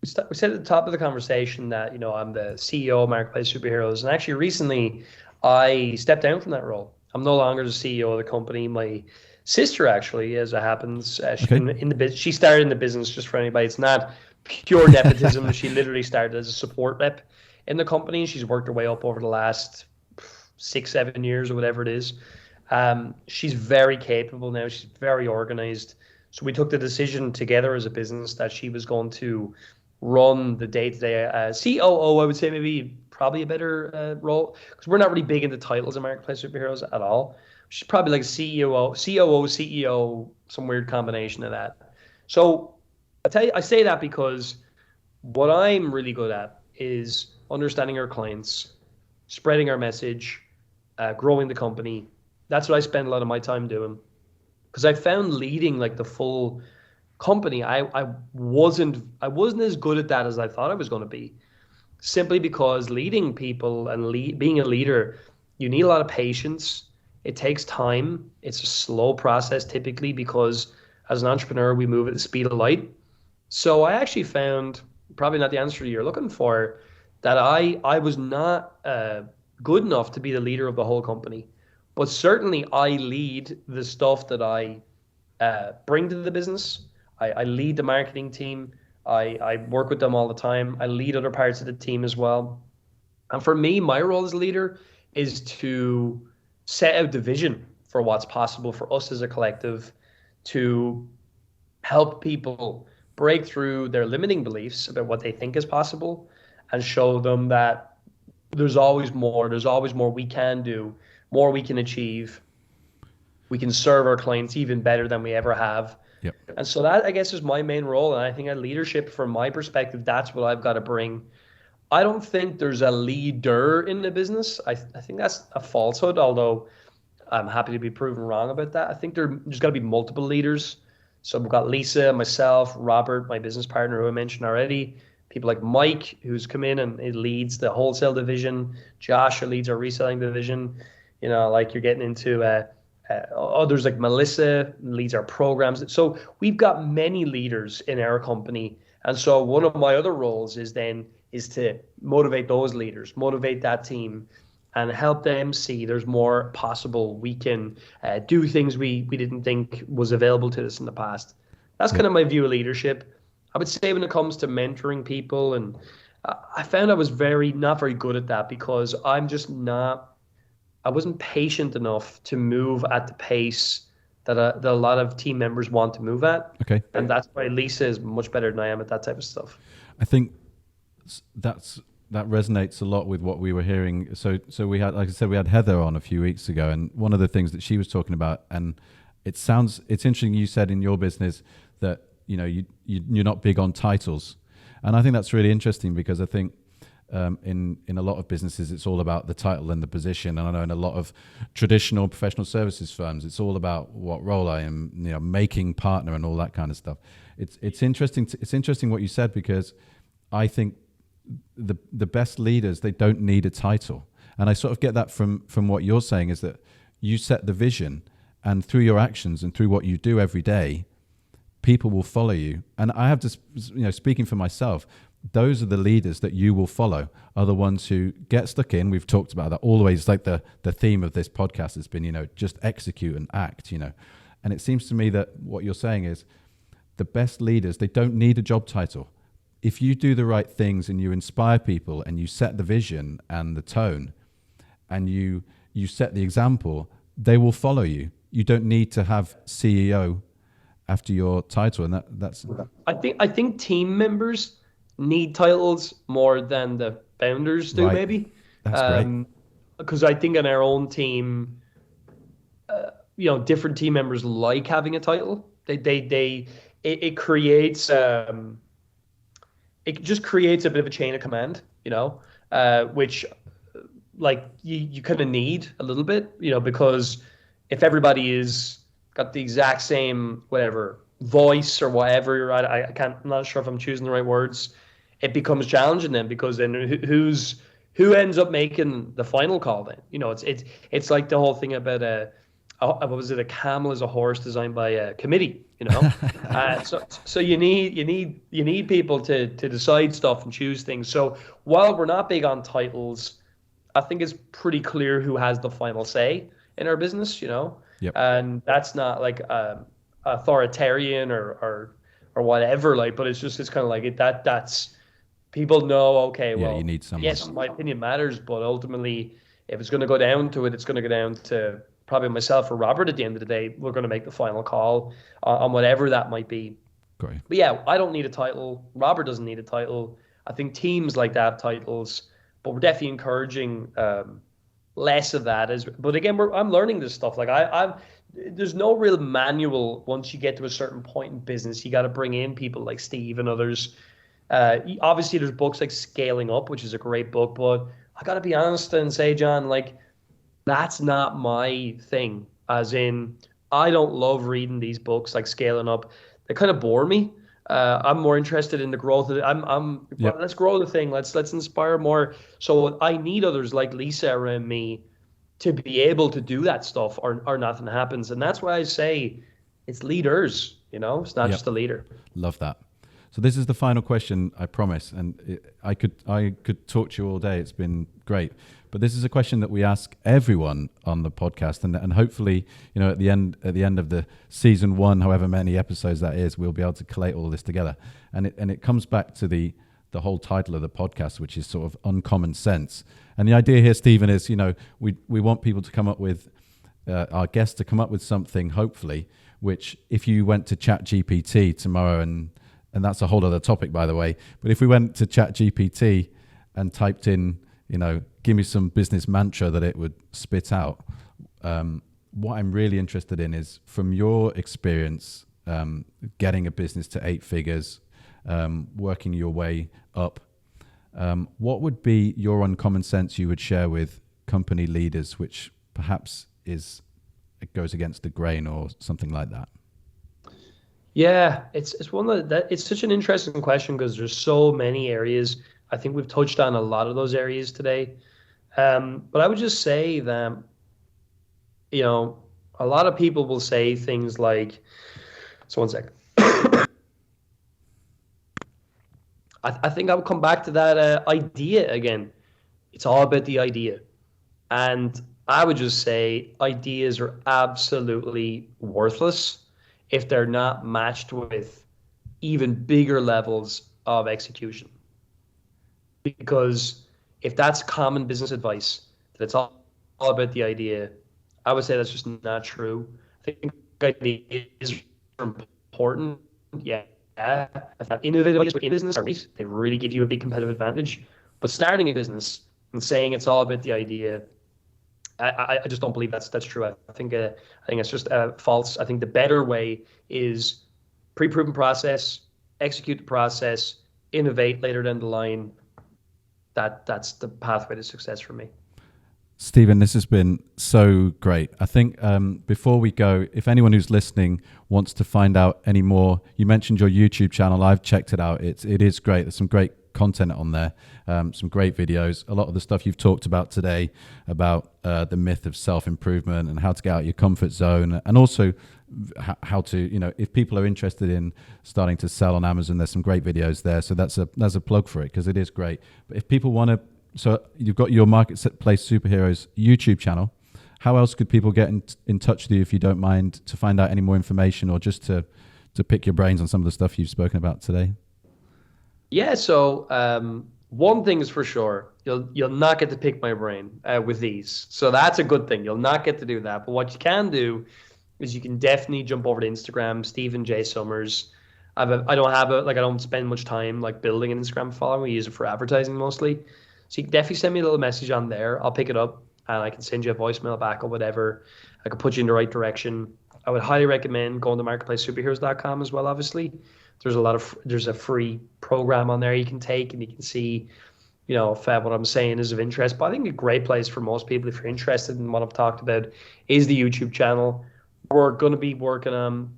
we said at the top of the conversation that, I'm the CEO of Marketplace Superheroes. And actually recently I stepped down from that role. I'm no longer the CEO of the company. My sister, actually, as it happens, she started in the business, just for anybody. It's not pure nepotism. She literally started as a support rep in the company. She's worked her way up over the last 6-7 years or whatever it is. She's very capable now. She's very organized. So we took the decision together as a business that she was going to run the day-to-day COO. I would say probably a better role, because we're not really big into titles in Marketplace Superheroes at all. She's probably like COO, CEO, some weird combination of that. So I say that because what I'm really good at is understanding our clients, spreading our message, growing the company. That's what I spend a lot of my time doing. Because I found leading like the full company, I wasn't as good at that as I thought I was going to be. Simply because leading people and being a leader, you need a lot of patience. It takes time. It's a slow process typically, because as an entrepreneur, we move at the speed of light. So I actually found, probably not the answer you're looking for, that I was not good enough to be the leader of the whole company. But certainly I lead the stuff that I bring to the business. I lead the marketing team. I work with them all the time. I lead other parts of the team as well. And for me, my role as a leader is to set out the vision for what's possible for us as a collective, to help people break through their limiting beliefs about what they think is possible, and show them that there's always more we can do, more we can achieve. We can serve our clients even better than we ever have. Yep. And so that, I guess, is my main role. And I think at leadership, from my perspective, that's what I've got to bring. I don't think there's a leader in the business. I think that's a falsehood, although I'm happy to be proven wrong about that. I think there's got to be multiple leaders. So we've got Lisa, myself, Robert, my business partner, who I mentioned already, people like Mike, who's come in and leads the wholesale division, Josh, who leads our reselling division. Like you're getting into others like Melissa leads our programs. So we've got many leaders in our company. And so one of my other roles is to motivate those leaders, motivate that team, and help them see there's more possible. We can do things we didn't think was available to us in the past. That's kind of my view of leadership. I would say when it comes to mentoring people, and I found I was not very good at that, because I wasn't patient enough to move at the pace that a lot of team members want to move at. Okay. And that's why Lisa is much better than I am at that type of stuff. I think that resonates a lot with what we were hearing. So we had, like I said, we had Heather on a few weeks ago, and one of the things that she was talking about, and it's interesting, you said in your business that you're not big on titles. And I think that's really interesting, because I think In a lot of businesses, it's all about the title and the position. And I know in a lot of traditional professional services firms, it's all about what role I am, making partner and all that kind of stuff. It's interesting. It's interesting what you said, because I think the best leaders, they don't need a title. And I sort of get that from what you're saying, is that you set the vision, and through your actions and through what you do every day, people will follow you. And I have to, speaking for myself, those are the leaders that you will follow, are the ones who get stuck in. We've talked about that always. Like the theme of this podcast has been, just execute and act, And it seems to me that what you're saying is the best leaders, they don't need a job title. If you do the right things and you inspire people and you set the vision and the tone and you set the example, they will follow you. You don't need to have CEO after your title. And that's... I think team members need titles more than the founders do, right. Maybe. That's great. Because I think in our own team, different team members like having a title. It creates it just creates a bit of a chain of command, which like you kind of need a little bit, because if everybody is got the exact same whatever voice or whatever, I'm not sure if I'm choosing the right words, it becomes challenging then, because then who ends up making the final call then? It's like the whole thing about what was it? A camel is a horse designed by a committee, So you need people to decide stuff and choose things. So while we're not big on titles, I think it's pretty clear who has the final say in our business, Yep. And that's not like authoritarian or whatever, but it's kind of like that's people know, okay, well, you need someone. Yes, my opinion matters, but ultimately, if it's going to go down to it, it's going to go down to probably myself or Robert. At the end of the day, we're going to make the final call on whatever that might be. Great. But yeah, I don't need a title. Robert doesn't need a title. I think teams like to have titles, but we're definitely encouraging less of that. But again, I'm learning this stuff. Like there's no real manual. Once you get to a certain point in business, you got to bring in people like Steve and others. Obviously, there's books like Scaling Up, which is a great book, but I got to be honest and say, John, that's not my thing. As in, I don't love reading these books like Scaling Up. They kind of bore me. I'm more interested in the growth of it. Yep. Let's grow the thing. Let's inspire more. So I need others like Lisa around me to be able to do that stuff, or nothing happens. And that's why I say it's leaders. It's not just a leader. Love that. So this is the final question, I promise. And I could talk to you all day. It's been great. But this is a question that we ask everyone on the podcast, and hopefully, at the end of the season 1, however many episodes that is, we'll be able to collate all this together. And it comes back to the whole title of the podcast, which is sort of uncommon sense. And the idea here, Stephen, is we want people to come up with our guests to come up with something, hopefully, which if you went to ChatGPT tomorrow, and that's a whole other topic, by the way. But if we went to ChatGPT and typed in, give me some business mantra that it would spit out. What I'm really interested in is, from your experience, getting a business to 8 figures, working your way up, what would be your uncommon sense you would share with company leaders, which perhaps it goes against the grain or something like that? Yeah, it's one that it's such an interesting question, because there's so many areas. I think we've touched on a lot of those areas today. But I would just say that, a lot of people will say things like, so one second. I think I would come back to that idea again. It's all about the idea. And I would just say ideas are absolutely worthless if they're not matched with even bigger levels of execution. Because if that's common business advice, that it's all about the idea, I would say that's just not true. I think ideas are important. Yeah. Innovative ideas in business are great. They really give you a big competitive advantage. But starting a business and saying it's all about the idea, I just don't believe that's true. I think it's just false. I think the better way is pre-proven process, execute the process, innovate later down the line. that's the pathway to success for me. Stephen, this has been so great. I think before we go, if anyone who's listening wants to find out any more, you mentioned your YouTube channel. I've checked it out. It is great. There's some great content on there, some great videos. A lot of the stuff you've talked about today about the myth of self-improvement and how to get out of your comfort zone, and also how to, if people are interested in starting to sell on Amazon, there's some great videos there. So that's a plug for it, because it is great. But if people want to, so you've got your Marketplace Superheroes YouTube channel. How else could people get in touch with you, if you don't mind, to find out any more information, or just to pick your brains on some of the stuff you've spoken about today? Yeah, so one thing is for sure, you'll not get to pick my brain with these. So that's a good thing. You'll not get to do that. But what you can do is you can definitely jump over to Instagram, Stephen J. Summers. I don't spend much time like building an Instagram following. We use it for advertising mostly. So you can definitely send me a little message on there. I'll pick it up and I can send you a voicemail back or whatever. I can put you in the right direction. I would highly recommend going to marketplacesuperheroes.com as well, obviously. There's a free program on there you can take, and you can see, if what I'm saying is of interest. But I think a great place for most people, if you're interested in what I've talked about, is the YouTube channel. We're going to be working on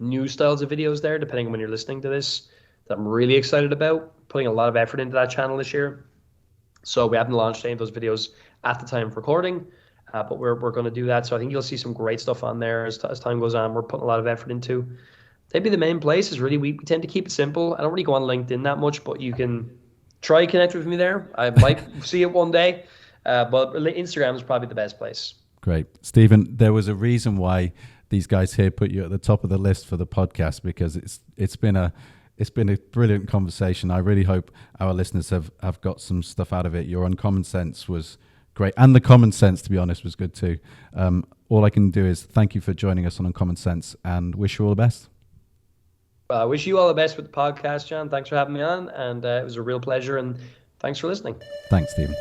new styles of videos there, depending on when you're listening to this, that I'm really excited about. Putting a lot of effort into that channel this year. So we haven't launched any of those videos at the time of recording, but we're going to do that. So I think you'll see some great stuff on there as time goes on. We're putting a lot of effort into. They'd be the main places, really. We tend to keep it simple. I don't really go on LinkedIn that much, but you can try connect with me there. I might see it one day, but Instagram is probably the best place. Great. Stephen, there was a reason why these guys here put you at the top of the list for the podcast, because it's been a brilliant conversation. I really hope our listeners have got some stuff out of it. Your Uncommon Sense was great, and the common sense, to be honest, was good too. All I can do is thank you for joining us on Uncommon Sense, and wish you all the best. I wish you all the best with the podcast, John. Thanks for having me on, and it was a real pleasure, and thanks for listening. Thanks, Stephen.